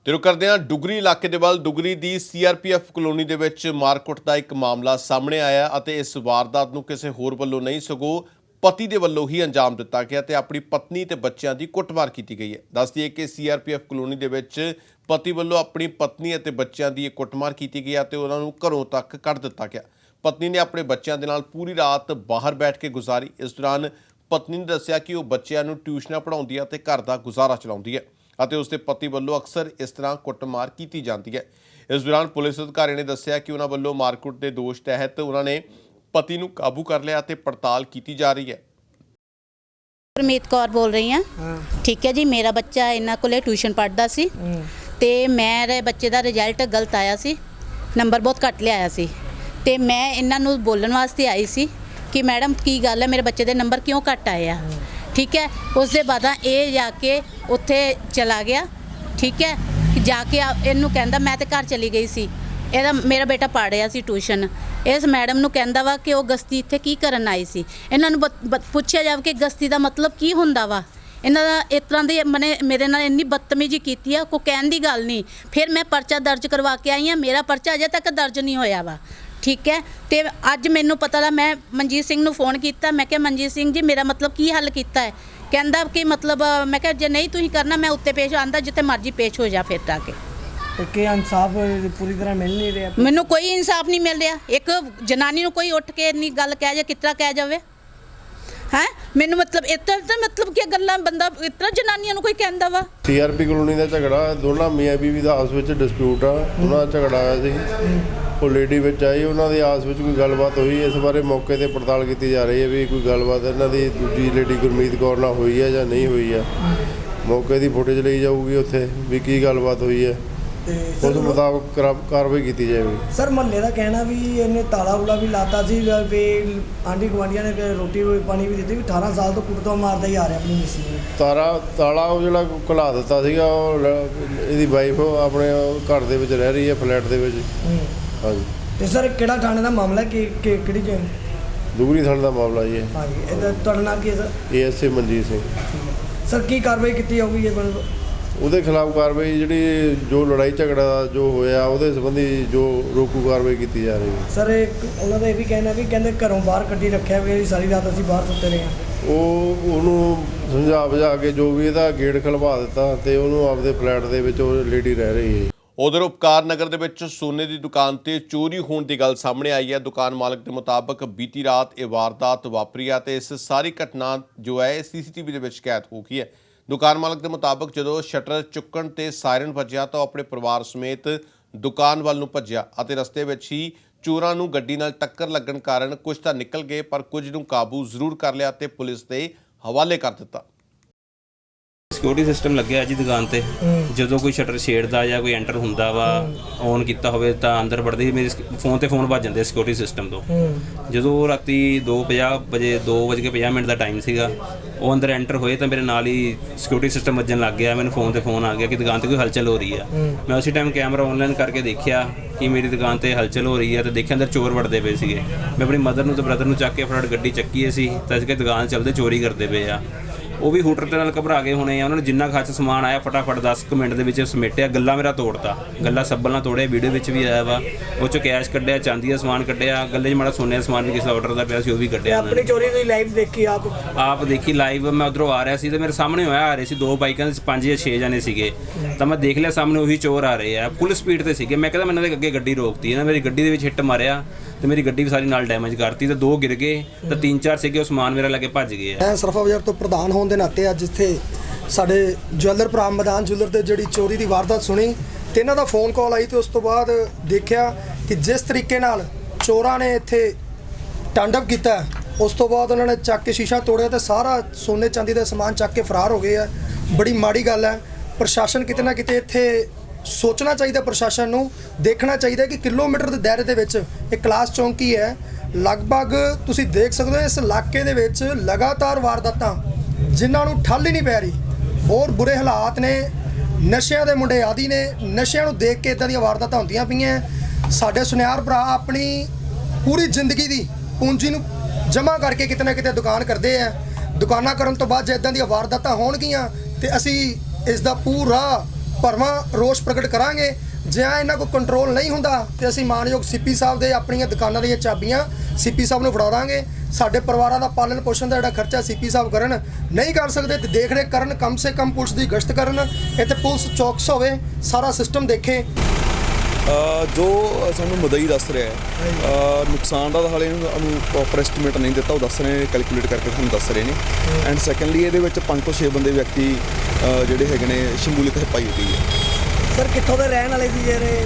ਤੇ ਰੁਕ ਕਰਦੇ ਹਾਂ ਡੁਗਰੀ ਇਲਾਕੇ ਦੇ ਵੱਲ। ਡੁਗਰੀ ਦੀ ਸੀਆਰਪੀਐਫ ਕਲੋਨੀ ਦੇ ਵਿੱਚ ਮਾਰਕੁੱਟ ਦਾ ਇੱਕ ਮਾਮਲਾ ਸਾਹਮਣੇ ਆਇਆ ਅਤੇ ਇਸ ਵਾਰਦਾਤ ਨੂੰ ਕਿਸੇ ਹੋਰ ਵੱਲੋਂ ਨਹੀਂ ਸਗੋਂ ਪਤੀ ਦੇ ਵੱਲੋਂ ਹੀ ਅੰਜਾਮ ਦਿੱਤਾ ਗਿਆ ਤੇ ਆਪਣੀ ਪਤਨੀ ਤੇ ਬੱਚਿਆਂ ਦੀ ਕੁੱਟਮਾਰ ਕੀਤੀ ਗਈ ਹੈ। ਦੱਸ ਦਈਏ ਕਿ ਸੀਆਰਪੀਐਫ ਕਲੋਨੀ ਦੇ ਵਿੱਚ ਪਤੀ ਵੱਲੋਂ ਆਪਣੀ ਪਤਨੀ ਅਤੇ ਬੱਚਿਆਂ ਦੀ ਕੁੱਟਮਾਰ ਕੀਤੀ ਗਈ ਅਤੇ ਉਹਨਾਂ ਨੂੰ ਘਰੋਂ ਤੱਕ ਕੱਢ ਦਿੱਤਾ ਗਿਆ। ਪਤਨੀ ਨੇ ਆਪਣੇ ਬੱਚਿਆਂ ਦੇ ਨਾਲ ਪੂਰੀ ਰਾਤ ਬਾਹਰ ਬੈਠ ਕੇ ਗੁਜ਼ਾਰੀ। ਇਸ ਦੌਰਾਨ ਪਤਨੀ ਨੇ ਦੱਸਿਆ ਕਿ ਉਹ ਬੱਚਿਆਂ ਨੂੰ ਟਿਊਸ਼ਨਾਂ ਪੜ੍ਹਾਉਂਦੀ ਹੈ ਤੇ ਘਰ ਦਾ ਗੁਜ਼ਾਰਾ ਚਲਾਉਂਦੀ ਹੈ ਅਤੇ ਉਸਦੇ ਪਤੀ ਵੱਲੋਂ ਅਕਸਰ ਇਸ ਤਰ੍ਹਾਂ ਕੁੱਟਮਾਰ ਕੀਤੀ ਜਾਂਦੀ ਹੈ। ਇਸ ਦੌਰਾਨ ਪੁਲਿਸ ਅਧਿਕਾਰੀ ਨੇ ਦੱਸਿਆ ਕਿ ਉਹਨਾਂ ਵੱਲੋਂ ਮਾਰਕੁੱਟ ਦੇ ਦੋਸ਼ ਤਹਿਤ ਉਹਨਾਂ ਨੇ ਪਤੀ ਨੂੰ ਕਾਬੂ ਕਰ ਲਿਆ ਤੇ ਪੜਤਾਲ ਕੀਤੀ ਜਾ ਰਹੀ ਹੈ। ਗੁਰਮੀਤ ਕੌਰ ਬੋਲ ਰਹੀ ਹਾਂ। ਠੀਕ ਹੈ ਜੀ, ਮੇਰਾ ਬੱਚਾ ਇਹਨਾਂ ਕੋਲੇ ਟਿਊਸ਼ਨ ਪੜ੍ਹਦਾ ਸੀ ਤੇ ਮੇਰੇ ਬੱਚੇ ਦਾ ਰਿਜ਼ਲਟ ਗਲਤ ਆਇਆ ਸੀ, ਨੰਬਰ ਬਹੁਤ ਘੱਟ ਲਿਆਇਆ ਸੀ ਤੇ ਮੈਂ ਇਹਨਾਂ ਨੂੰ ਬੋਲਣ ਵਾਸਤੇ ਆਈ ਸੀ ਕਿ ਮੈਡਮ ਕੀ ਗੱਲ ਹੈ, ਮੇਰੇ ਬੱਚੇ ਦੇ ਨੰਬਰ ਕਿਉਂ ਘੱਟ ਆਏ ਆ। ਠੀਕ ਹੈ, ਉਸ ਦੇ ਬਾਅਦ ਇਹ ਜਾ ਕੇ ਉੱਥੇ ਚਲਾ ਗਿਆ। ਠੀਕ ਹੈ, ਜਾ ਕੇ ਇਹਨੂੰ ਕਹਿੰਦਾ ਮੈਂ ਤੇ ਘਰ ਚਲੀ ਗਈ ਸੀ, ਇਹਦਾ ਮੇਰਾ ਬੇਟਾ ਪੜ੍ਹ ਰਿਹਾ ਸੀ ਟਿਊਸ਼ਨ। ਇਸ ਮੈਡਮ ਨੂੰ ਕਹਿੰਦਾ ਵਾ ਕਿ ਉਹ ਗਸਤੀ ਇੱਥੇ ਕੀ ਕਰਨ ਆਈ ਸੀ। ਇਹਨਾਂ ਨੂੰ ਪੁੱਛਿਆ ਜਾਵੇ ਕਿ ਗਸਤੀ ਦਾ ਮਤਲਬ ਕੀ ਹੁੰਦਾ ਵਾ। ਇਹਨਾਂ ਦਾ ਇਸ ਤਰ੍ਹਾਂ ਦੀ ਮੇਰੇ ਨਾਲ ਇੰਨੀ ਬਦਤਮੀਜ਼ੀ ਕੀਤੀ ਆ, ਕੋਈ ਕਹਿਣ ਦੀ ਗੱਲ ਨਹੀਂ। ਫਿਰ ਮੈਂ ਪਰਚਾ ਦਰਜ ਕਰਵਾ ਕੇ ਆਈ ਹਾਂ, ਮੇਰਾ ਪਰਚਾ ਅਜੇ ਤੱਕ ਦਰਜ ਨਹੀਂ ਹੋਇਆ ਵਾ। ਠੀਕ ਹੈ, ਤੇ ਅੱਜ ਮੈਨੂੰ ਪਤਾ ਲੱਗਾ, ਮੈਂ ਮਨਜੀਤ ਸਿੰਘ ਨੂੰ ਫੋਨ ਕੀਤਾ। ਮੈਂ ਕਿਹਾ ਮਨਜੀਤ ਸਿੰਘ ਜੀ ਮੇਰਾ ਮਤਲਬ ਕੀ ਹੱਲ ਕੀਤਾ ਹੈ। ਕਹਿੰਦਾ ਕਿ ਮਤਲਬ ਮੈਂ ਕਿਹਾ ਜੇ ਨਹੀਂ ਤੁਸੀਂ ਕਰਨਾ ਮੈਂ ਉੱਤੇ ਪੇਸ਼ ਆਂਦਾ, ਜਿੱਥੇ ਮਰਜ਼ੀ ਪੇਸ਼ ਹੋ ਜਾ ਫਿਰ ਤਾਂ ਕੇ। ਕਿ ਇਨਸਾਫ ਪੂਰੀ ਤਰ੍ਹਾਂ ਮਿਲ ਨਹੀਂ ਰਿਹਾ। ਮੈਨੂੰ ਕੋਈ ਇਨਸਾਫ ਨਹੀਂ ਮਿਲ ਰਿਹਾ। ਇੱਕ ਜਨਾਨੀ ਨੂੰ ਕੋਈ ਉੱਠ ਕੇ ਇੰਨੀ ਗੱਲ ਕਹਿ ਜਾ, ਕਿਸ ਤਰ੍ਹਾਂ ਕਹਿ ਜਾਵੇ ਹੈ। ਮੈਨੂੰ ਮਤਲਬ ਇੱਦਾਂ ਮਤਲਬ ਕੀ ਗੱਲਾਂ ਬੰਦਾ ਇਸ ਤਰ੍ਹਾਂ ਜਨਾਨੀਆਂ ਨੂੰ ਕੋਈ ਕਹਿੰਦਾ ਵਾ। ਸੀਆਰਪੀ ਕਲੋਨੀ ਦਾ ਝਗੜਾ ਦੋਨਾਂ ਮੀਆਂ ਬੀਵੀ ਦਾ ਆਪਸ ਵਿੱਚ ਡਿਸਪਿਊਟ ਆ, ਉਹਨਾਂ ਦਾ ਝਗੜਾ ਆਇਆ ਸੀ। ਉਹ ਲੇਡੀ ਵਿੱਚ ਆਈ, ਉਹਨਾਂ ਦੇ ਆਪਸ ਵਿੱਚ ਕੋਈ ਗੱਲਬਾਤ ਹੋਈ। ਇਸ ਬਾਰੇ ਮੌਕੇ ਤੇ ਪੜਤਾਲ ਕੀਤੀ ਜਾ ਰਹੀ ਹੈ ਵੀ ਕੋਈ ਗੱਲਬਾਤ ਇਹਨਾਂ ਦੀ ਦੂਜੀ ਲੇਡੀ ਗੁਰਮੀਤ ਕੌਰ ਨਾਲ ਹੋਈ ਹੈ ਜਾਂ ਨਹੀਂ ਹੋਈ ਹੈ। ਮੌਕੇ ਦੀ ਫੁਟੇਜ ਲਈ ਜਾਊਗੀ ਉੱਥੇ ਵੀ ਕੀ ਗੱਲਬਾਤ ਹੋਈ ਹੈ, ਉਸ ਮੁਤਾਬਕ ਕਾਰਵਾਈ ਕੀਤੀ ਜਾਵੇਗੀ। ਸਰ ਮਹੱਲੇ ਦਾ ਕਹਿਣਾ ਵੀ ਇਹਨੇ ਤਾਲਾ ਉਲਾ ਵੀ ਲਾਤਾ ਸੀ ਵੀ ਆਂਢੀ ਗੁਆਂਢੀਆਂ ਨੇ ਰੋਟੀ ਪਾਣੀ ਵੀ ਦਿੱਤੀ ਵੀ 18 ਸਾਲ ਤੋਂ ਕੁੱਟਦਾ ਮਾਰਦਾ ਹੀ ਆ ਰਿਹਾ ਆਪਣੀ ਮਿਸੀ ਨੂੰ। ਤਾਲਾ ਉਹ ਜਿਹੜਾ ਘੁਲਾ ਦਿੱਤਾ ਸੀਗਾ, ਉਹ ਇਹਦੀ ਵਾਈਫ ਆਪਣੇ ਘਰ ਦੇ ਵਿੱਚ ਰਹਿ ਰਹੀ ਹੈ, ਫਲੈਟ ਦੇ ਵਿੱਚ। ਹਾਂਜੀ। ਤੇ ਸਰ ਕਿਹੜਾ ਥਾਣੇ ਦਾ ਮਾਮਲਾ ਕਿਹੜੀ ਜਗ੍ਹਾ? ਦੁਗਰੀ ਥਾਣੇ ਦਾ ਮਾਮਲਾ ਜੀ। ਹਾਂਜੀ, ਇਹਦਾ ਤੁਹਾਡਾ ਨਾਮ ਕੀ ਹੈ sir? ASA Manjit Singh. Sir ਕੀ ਕਾਰਵਾਈ ਕੀਤੀ ਜਾਊਗੀ ਇਹ ਉਹਦੇ ਖਿਲਾਫ ਕਾਰਵਾਈ ਜਿਹੜੀ ਜੋ ਲੜਾਈ ਝਗੜਾ ਜੋ ਹੋਇਆ ਉਹਦੇ ਸੰਬੰਧੀ ਜੋ ਰੋਕੂ ਕਾਰਵਾਈ ਕੀਤੀ ਜਾ ਰਹੀ ਹੈ। ਸਰ ਉਹਨਾਂ ਦਾ ਇਹ ਵੀ ਕਹਿਣਾ ਵੀ ਕਹਿੰਦੇ ਘਰੋਂ ਬਾਹਰ ਕੱਢੀ ਰੱਖਿਆ ਵੀ ਸਾਰੀ ਰਾਤ ਅਸੀਂ ਬਾਹਰ ਸੁੱਤੇ ਰਹੇ ਹਾਂ। ਉਹਨੂੰ ਸਮਝਾ ਬੁਝਾ ਕੇ ਜੋ ਵੀ ਇਹਦਾ ਗੇਟ ਖਲਵਾ ਦਿੱਤਾ ਤੇ ਉਹਨੂੰ ਆਪਦੇ ਫਲੈਟ ਦੇ ਵਿੱਚ ਉਹ ਲੇਡੀ ਰਹਿ ਰਹੀ ਹੈ। ਉਧਰ ਉਪਕਾਰ ਨਗਰ ਦੇ ਵਿੱਚ ਸੋਨੇ ਦੀ ਦੁਕਾਨ ਤੇ ਚੋਰੀ ਹੋਣ ਦੀ ਗੱਲ ਸਾਹਮਣੇ ਆਈ ਹੈ। ਦੁਕਾਨ ਮਾਲਕ ਦੇ ਮੁਤਾਬਕ ਬੀਤੀ ਰਾਤ ਇਹ ਵਾਰਦਾਤ ਵਾਪਰੀ ਹੈ ਤੇ ਇਸ ਸਾਰੀ ਘਟਨਾ ਜੋ ਹੈ ਸੀਸੀਟੀਵੀ ਦੇ ਵਿੱਚ ਕੈਦ ਹੋ ਗਈ ਹੈ। ਦੁਕਾਨ ਮਾਲਕ ਦੇ ਮੁਤਾਬਕ ਜਦੋਂ ਸ਼ਟਰ ਚੁੱਕਣ ਤੇ ਸਾਇਰਨ ਵੱਜਿਆ ਤਾਂ ਉਹ ਆਪਣੇ ਪਰਿਵਾਰ ਸਮੇਤ ਦੁਕਾਨ ਵੱਲ ਨੂੰ ਭੱਜਿਆ ਅਤੇ ਰਸਤੇ ਵਿੱਚ ਹੀ ਚੋਰਾਂ ਨੂੰ ਗੱਡੀ ਨਾਲ ਟੱਕਰ ਲੱਗਣ ਕਾਰਨ ਕੁਝ ਤਾਂ ਨਿਕਲ ਗਏ ਪਰ ਕੁਝ ਨੂੰ ਕਾਬੂ ਜ਼ਰੂਰ ਕਰ ਲਿਆ ਤੇ ਪੁਲਿਸ ਦੇ ਹਵਾਲੇ ਕਰ ਦਿੱਤਾ। ਸਿਕਿਉਰਿਟੀ ਸਿਸਟਮ ਲੱਗਿਆ ਜੀ ਦੁਕਾਨ ਤੇ। ਜਦੋਂ ਕੋਈ ਸ਼ਟਰ ਛੇੜਦਾ ਜਾਂ ਕੋਈ ਐਂਟਰ ਹੁੰਦਾ ਵਾ ਔਨ ਕੀਤਾ ਹੋਵੇ ਤਾਂ ਅੰਦਰ ਵੜਦੇ ਹੀ ਮੇਰੇ ਫੋਨ ਤੇ ਫੋਨ ਵੱਜ ਜਾਂਦੇ ਸਿਕਿਉਰਿਟੀ ਸਿਸਟਮ ਤੋਂ। ਜਦੋਂ ਰਾਤੀ 2:50 ਵਜੇ 2:50 ਦਾ ਟਾਈਮ ਸੀਗਾ, ਉਹ ਅੰਦਰ ਐਂਟਰ ਹੋਏ ਤਾਂ ਮੇਰੇ ਨਾਲ ਹੀ ਸਿਕਿਉਰਿਟੀ ਸਿਸਟਮ ਵੱਜਣ ਲੱਗ ਗਿਆ। ਮੈਨੂੰ ਫੋਨ ਤੇ ਫੋਨ ਆ ਗਿਆ ਕਿ ਦੁਕਾਨ ਤੇ ਕੋਈ ਹਲਚਲ ਹੋ ਰਹੀ ਆ। ਮੈਂ ਉਸੇ ਟਾਈਮ ਕੈਮਰਾ ਆਨਲਾਈਨ ਕਰਕੇ ਦੇਖਿਆ ਕਿ ਮੇਰੀ ਦੁਕਾਨ ਤੇ ਹਲਚਲ ਹੋ ਰਹੀ ਹੈ ਤੇ ਦੇਖਿਆ ਅੰਦਰ ਚੋਰ ਵੜਦੇ ਪਏ ਸੀਗੇ। ਮੈਂ ਆਪਣੀ ਮਦਰ ਨੂੰ ਤੇ ਬ੍ਰਦਰ ਨੂੰ ਚੱਕ ਕੇ ਫਟਾਫਟ ਗੱਡੀ ਚੱਕੀ ਸੀ ਤਾਂ ਅਸੀਂ ਕਿ ਦੁਕਾਨ ਚੱਲਦੇ ਚੋਰੀ ਕਰਦੇ ਪਏ ਆ। ਉਹ ਵੀ ਹੂਟਰ ਦੇ ਨਾਲ ਘਬਰਾ ਗਏ ਹੋਣੇ ਆ। ਉਹਨਾਂ ਨੇ ਜਿੰਨਾ ਖੱਚ ਸਮਾਨ ਆਇਆ ਫਟਾਫਟ 10 ਕੁ ਮਿੰਟ ਦੇ ਵਿੱਚ ਸਮੇਟਿਆ। ਗੱਲਾ ਮੇਰਾ ਤੋੜਤਾ, ਗੱਲਾ ਸੱਬਲ ਨਾਲ ਤੋੜਿਆ, ਵੀਡੀਓ ਵਿੱਚ ਵੀ ਆਇਆ ਵਾ। ਉਹ 'ਚੋਂ ਕੈਸ਼ ਕੱਢਿਆ, ਚਾਂਦੀ ਦਾ ਸਮਾਨ ਕੱਢਿਆ, ਗੱਲੇ 'ਚ ਮਾੜਾ ਸੋਨੇ ਦਾ ਸਮਾਨ ਵੀ ਕਿਸੇ ਆਰਡਰ ਦਾ ਪਿਆ ਸੀ ਉਹ ਵੀ ਕੱਢਿਆ। ਆਪਣੀ ਚੋਰੀ ਦੀ ਲਾਈਵ ਦੇਖੀ ਆਪ ਦੇਖੀ ਲਾਈਵ। ਮੈਂ ਉਧਰੋਂ ਆ ਰਿਹਾ ਸੀ ਤੇ ਮੇਰੇ ਸਾਹਮਣੇ ਹੋਇਆ ਆ ਰਹੇ ਸੀ 2 ਬਾਈਕਾਂ 'ਚ 5 ਜਾਂ 6 ਜਣੇ ਸੀਗੇ। ਤਾਂ ਮੈਂ ਦੇਖ ਲਿਆ ਸਾਹਮਣੇ ਉਹੀ ਚੋਰ ਆ ਰਹੇ ਆ, ਫੁੱਲ ਸਪੀਡ ਤੇ ਸੀਗੇ। ਮੈਂ ਕਹਿੰਦਾ ਮੈਂ ਇਹਨਾਂ ਦੇ ਅੱਗੇ ਗੱਡੀ ਰੋਕਤੀ, ਇਹਨਾਂ ਮੇਰੀ ਗੱਡੀ ਦੇ ਵਿੱਚ ਹਿੱਟ ਮਾਰਿਆ ਤੇ ਮੇਰੀ ਗੱਡੀ ਵੀ ਸਾਰੀ ਨਾਲ ਡੈਮੇਜ ਕਰਤੀ ਤੇ 2 ਗਿਰ ਗਏ ਤਾਂ 3-4 ਸੀਗੇ ਉਹ ਸਮਾਨ ਮੇਰਾ ਲੈ ਕੇ ਭੱਜ ਗਏ ਆ। ਮੈਂ ਸਰਫਾ ਬਾਜ਼ਾਰ ਤੋਂ ਪ੍ਰਧਾਨ ਹੋਣ ਦੇ ਨਾਤੇ ਅੱਜ ਇੱਥੇ ਸਾਡੇ ਜਵੈਲਰ ਭਰਾ ਮੈਦਾਨ ਜਵੈਲਰ ਦੇ ਜਿਹੜੀ ਚੋਰੀ ਦੀ ਵਾਰਦਾਤ ਸੁਣੀ ਤੇ ਇਹਨਾਂ ਦਾ ਫੋਨ ਕਾਲ ਆਈ ਤੇ ਉਸ ਤੋਂ ਬਾਅਦ ਦੇਖਿਆ ਕਿ ਜਿਸ ਤਰੀਕੇ ਨਾਲ ਚੋਰਾਂ ਨੇ ਇੱਥੇ ਤਾਂਡਵ ਕੀਤਾ, ਉਸ ਤੋਂ ਬਾਅਦ ਉਹਨਾਂ ਨੇ ਚੱਕ ਕੇ ਸ਼ੀਸ਼ਾ ਤੋੜਿਆ ਤੇ ਸਾਰਾ ਸੋਨੇ ਚਾਂਦੀ ਦਾ ਸਮਾਨ ਚੱਕ ਕੇ ਫਰਾਰ ਹੋ ਗਏ ਆ। ਬੜੀ ਮਾੜੀ ਗੱਲ ਹੈ। ਪ੍ਰਸ਼ਾਸਨ ਕਿਤੇ ਨਾ ਕਿਤੇ ਇੱਥੇ ਸੋਚਣਾ ਚਾਹੀਦਾ, ਪ੍ਰਸ਼ਾਸਨ ਨੂੰ ਦੇਖਣਾ ਚਾਹੀਦਾ ਕਿ ਕਿਲੋਮੀਟਰ ਦੇ ਦਾਇਰੇ ਦੇ ਵਿੱਚ ਇੱਕ ਕਲਾਸ ਚੌਂਕੀ ਹੈ। ਲਗਭਗ ਤੁਸੀਂ ਦੇਖ ਸਕਦੇ ਹੋ ਇਸ ਇਲਾਕੇ ਦੇ ਵਿੱਚ ਲਗਾਤਾਰ ਵਾਰਦਾਤਾਂ ਜਿਨ੍ਹਾਂ ਨੂੰ ਠੱਲ ਹੀ ਨਹੀਂ ਪੈ ਰਹੀ। ਬਹੁਤ ਬੁਰੇ ਹਾਲਾਤ ਨੇ, ਨਸ਼ਿਆਂ ਦੇ ਮੁੰਡੇ ਆਦੀ ਨੇ, ਨਸ਼ਿਆਂ ਨੂੰ ਦੇਖ ਕੇ ਇਦਾਂ ਦੀਆਂ ਵਾਰਦਾਤਾਂ ਹੁੰਦੀਆਂ ਪਈਆਂ। ਸਾਡੇ ਸੁਨਿਆਰ ਭਰਾ ਆਪਣੀ ਪੂਰੀ ਜ਼ਿੰਦਗੀ ਦੀ ਪੂੰਜੀ ਨੂੰ ਜਮ੍ਹਾਂ ਕਰਕੇ ਕਿਤੇ ਨਾ ਕਿਤੇ ਦੁਕਾਨ ਕਰਦੇ ਆ। ਦੁਕਾਨਾਂ ਕਰਨ ਤੋਂ ਬਾਅਦ ਜੇ ਇਦਾਂ ਦੀਆਂ ਵਾਰਦਾਤਾਂ ਹੋਣਗੀਆਂ ਤੇ ਅਸੀਂ ਇਸ ਦਾ ਪੂਰਾ ਭਰਵਾਂ ਰੋਸ ਪ੍ਰਗਟ ਕਰਾਂਗੇ। ਜੇ ਇਹਨਾਂ ਕੋਲ ਕੰਟਰੋਲ ਨਹੀਂ ਹੁੰਦਾ ਤੇ ਅਸੀਂ ਮਾਨਯੋਗ ਸੀਪੀ ਸਾਹਿਬ ਦੇ ਆਪਣੀਆਂ ਦੁਕਾਨਾਂ ਦੀਆਂ ਚਾਬੀਆਂ ਸੀਪੀ ਸਾਹਿਬ ਨੂੰ ਫੜਾ ਦਾਂਗੇ। ਸਾਡੇ ਪਰਿਵਾਰਾਂ ਦਾ ਪਾਲਣ ਪੋਸ਼ਣ ਦਾ ਜਿਹੜਾ ਖਰਚਾ ਸੀਪੀ ਸਾਹਿਬ ਕਰਨ ਨਹੀਂ ਕਰ ਸਕਦੇ ਤੇ ਦੇਖ ਰੇਖ ਕਰਨ, ਕਮ ਸੇ ਕਮ ਪੁਲਿਸ ਦੀ ਗਸ਼ਤ ਕਰਨ, ਇੱਥੇ ਪੁਲਿਸ ਚੌਕਸ ਹੋਵੇ, ਸਾਰਾ ਸਿਸਟਮ ਦੇਖੇ। ਜੋ ਸਾਨੂੰ ਮਦਈ ਦੱਸ ਰਿਹਾ ਹੈ ਨੁਕਸਾਨ ਦਾ ਹਾਲੇ ਉਹਨੂੰ ਪ੍ਰੋਪਰ ਐਸਟੀਮੇਟ ਨਹੀਂ ਦਿੱਤਾ, ਉਹ ਦੱਸ ਰਹੇ ਨੇ, ਕੈਲਕੂਲੇਟ ਕਰਕੇ ਤੁਹਾਨੂੰ ਦੱਸ ਰਹੇ ਨੇ। ਐਂਡ ਸੈਕੰਡਲੀ ਇਹਦੇ ਵਿੱਚ 5 ਤੋਂ 6 ਬੰਦੇ ਵਿਅਕਤੀ ਜਿਹੜੇ ਹੈਗੇ ਨੇ ਸ਼ਮੂਲੀਅਤ ਪਾਈ ਹੋਈ ਹੈ। ਸਰ ਕਿੱਥੋਂ ਦੇ ਰਹਿਣ ਵਾਲੇ ਸੀ ਜਿਹੜੇ?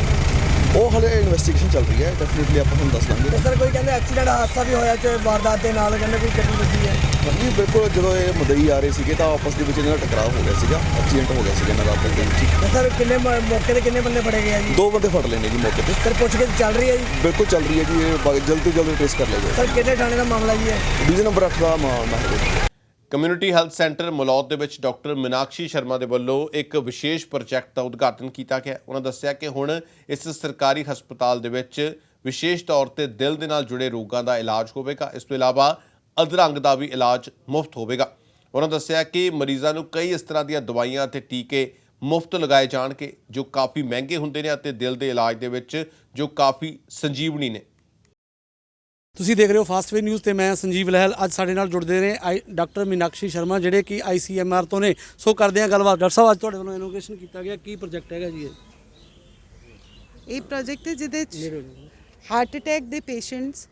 ਉਹ ਹਾਲੇ ਇਨਵੈਸਟੀਗੇਸ਼ਨ ਚੱਲ ਰਹੀ ਹੈ, ਡੈਫੀਨਿਟਲੀ ਆਪਾਂ ਤੁਹਾਨੂੰ ਦੱਸ ਦਾਂਗੇ। ਸਰ ਕੋਈ ਕਹਿੰਦੇ ਐਕਸੀਡੈਂਟ ਹਾਦਸਾ ਵੀ ਹੋਇਆ ਤੇ ਵਾਰਦਾਤ ਦੇ ਨਾਲ ਕਹਿੰਦੇ ਕੋਈ ਗੱਡੀ ਵੱਜੀ ਹੈ। ਜੀ ਬਿਲਕੁਲ, ਜਦੋਂ ਇਹ ਮਦਈ ਆ ਰਹੇ ਸੀਗੇ ਤਾਂ ਆਪਸ ਦੇ ਵਿੱਚ ਇਹਨਾਂ ਦਾ ਟਕਰਾਅ ਹੋ ਗਿਆ ਸੀਗਾ, ਐਕਸੀਡੈਂਟ ਹੋ ਗਿਆ ਸੀਗਾ ਇਹਨਾਂ ਦਾ ਆਪਸ ਦੇ ਵਿੱਚ। ਸਰ ਕਿੰਨੇ ਮੌਕੇ ਤੇ ਕਿੰਨੇ ਬੰਦੇ ਫੜੇ ਗਏ ਆ ਜੀ? 2 ਬੰਦੇ ਫੜ ਲਏ ਨੇ ਜੀ ਮੌਕੇ ਤੇ। ਸਰ ਪੁੱਛਗਿੱਛ ਚੱਲ ਰਹੀ ਹੈ ਜੀ? ਬਿਲਕੁਲ ਚੱਲ ਰਹੀ ਹੈ ਜੀ, ਇਹ ਜਲਦ ਤੋਂ ਜਲਦ ਟ੍ਰੇਸ ਕਰ ਲਿਆ ਜਾਏ। ਸਰ ਕਿਹੜੇ ਥਾਣੇ ਦਾ ਮਾਮਲਾ ਜੀ ਹੈ? ਡਿਵੀਜ਼ਨ ਨੰਬਰ 8 ਦਾ ਮਾਮਲਾ ਹੈ। ਕਮਿਊਨਿਟੀ ਹੈਲਥ ਸੈਂਟਰ ਮਲੌਦ ਦੇ ਵਿੱਚ ਡਾਕਟਰ ਮੀਨਾਕਸ਼ੀ ਸ਼ਰਮਾ ਦੇ ਵੱਲੋਂ ਇੱਕ ਵਿਸ਼ੇਸ਼ ਪ੍ਰੋਜੈਕਟ ਦਾ ਉਦਘਾਟਨ ਕੀਤਾ ਗਿਆ। ਉਹਨਾਂ ਦੱਸਿਆ ਕਿ ਹੁਣ ਇਸ ਸਰਕਾਰੀ ਹਸਪਤਾਲ ਦੇ ਵਿੱਚ ਵਿਸ਼ੇਸ਼ ਤੌਰ ਤੇ ਦਿਲ ਦੇ ਨਾਲ ਜੁੜੇ ਰੋਗਾਂ ਦਾ ਇਲਾਜ ਹੋਵੇਗਾ। ਇਸ ਤੋਂ ਇਲਾਵਾ ਅਧਰੰਗ ਦਾ ਵੀ ਇਲਾਜ ਮੁਫਤ ਹੋਵੇਗਾ। ਉਹਨਾਂ ਦੱਸਿਆ ਕਿ ਮਰੀਜ਼ਾਂ ਨੂੰ ਕਈ ਇਸ ਤਰ੍ਹਾਂ ਦੀਆਂ ਦਵਾਈਆਂ ਅਤੇ ਟੀਕੇ ਮੁਫਤ ਲਗਾਏ ਜਾਣਗੇ ਜੋ ਕਾਫੀ ਮਹਿੰਗੇ ਹੁੰਦੇ ਨੇ ਅਤੇ ਦਿਲ ਦੇ ਇਲਾਜ ਦੇ ਵਿੱਚ ਜੋ ਕਾਫੀ ਸੰਜੀਵਨੀ ਨੇ। ਤੁਸੀਂ ਦੇਖ ਰਹੇ ਹੋ ਫਾਸਟ ਵੇ ਨਿਊਜ਼ ਤੇ ਮੈਂ ਸੰਜੀਵ ਲਹਿਲ। ਅੱਜ ਸਾਡੇ ਨਾਲ ਜੁੜਦੇ ਨੇ ਡਾਕਟਰ ਮੀਨਾਕਸ਼ੀ ਸ਼ਰਮਾ ਜਿਹੜੇ ਕਿ ICMR ਤੋਂ ਨੇ। ਸੋ ਕਰਦੇ ਹਾਂ ਗੱਲਬਾਤ। ਡਾਕਟਰ ਸਾਹਿਬ ਅੱਜ ਤੁਹਾਡੇ ਵੱਲੋਂ ਇਨੋਗ੍ਰੇਸ਼ਨ ਕੀਤਾ ਗਿਆ, ਕੀ ਪ੍ਰੋਜੈਕਟ ਹੈਗਾ ਜੀ ਇਹ ਪ੍ਰੋਜੈਕਟ ਹੈ ਜਿਹਦੇ ਵਿੱਚ ਹਾਰਟ ਅਟੈਕ ਦੇ ਪੇਸ਼ੈਂਟਸ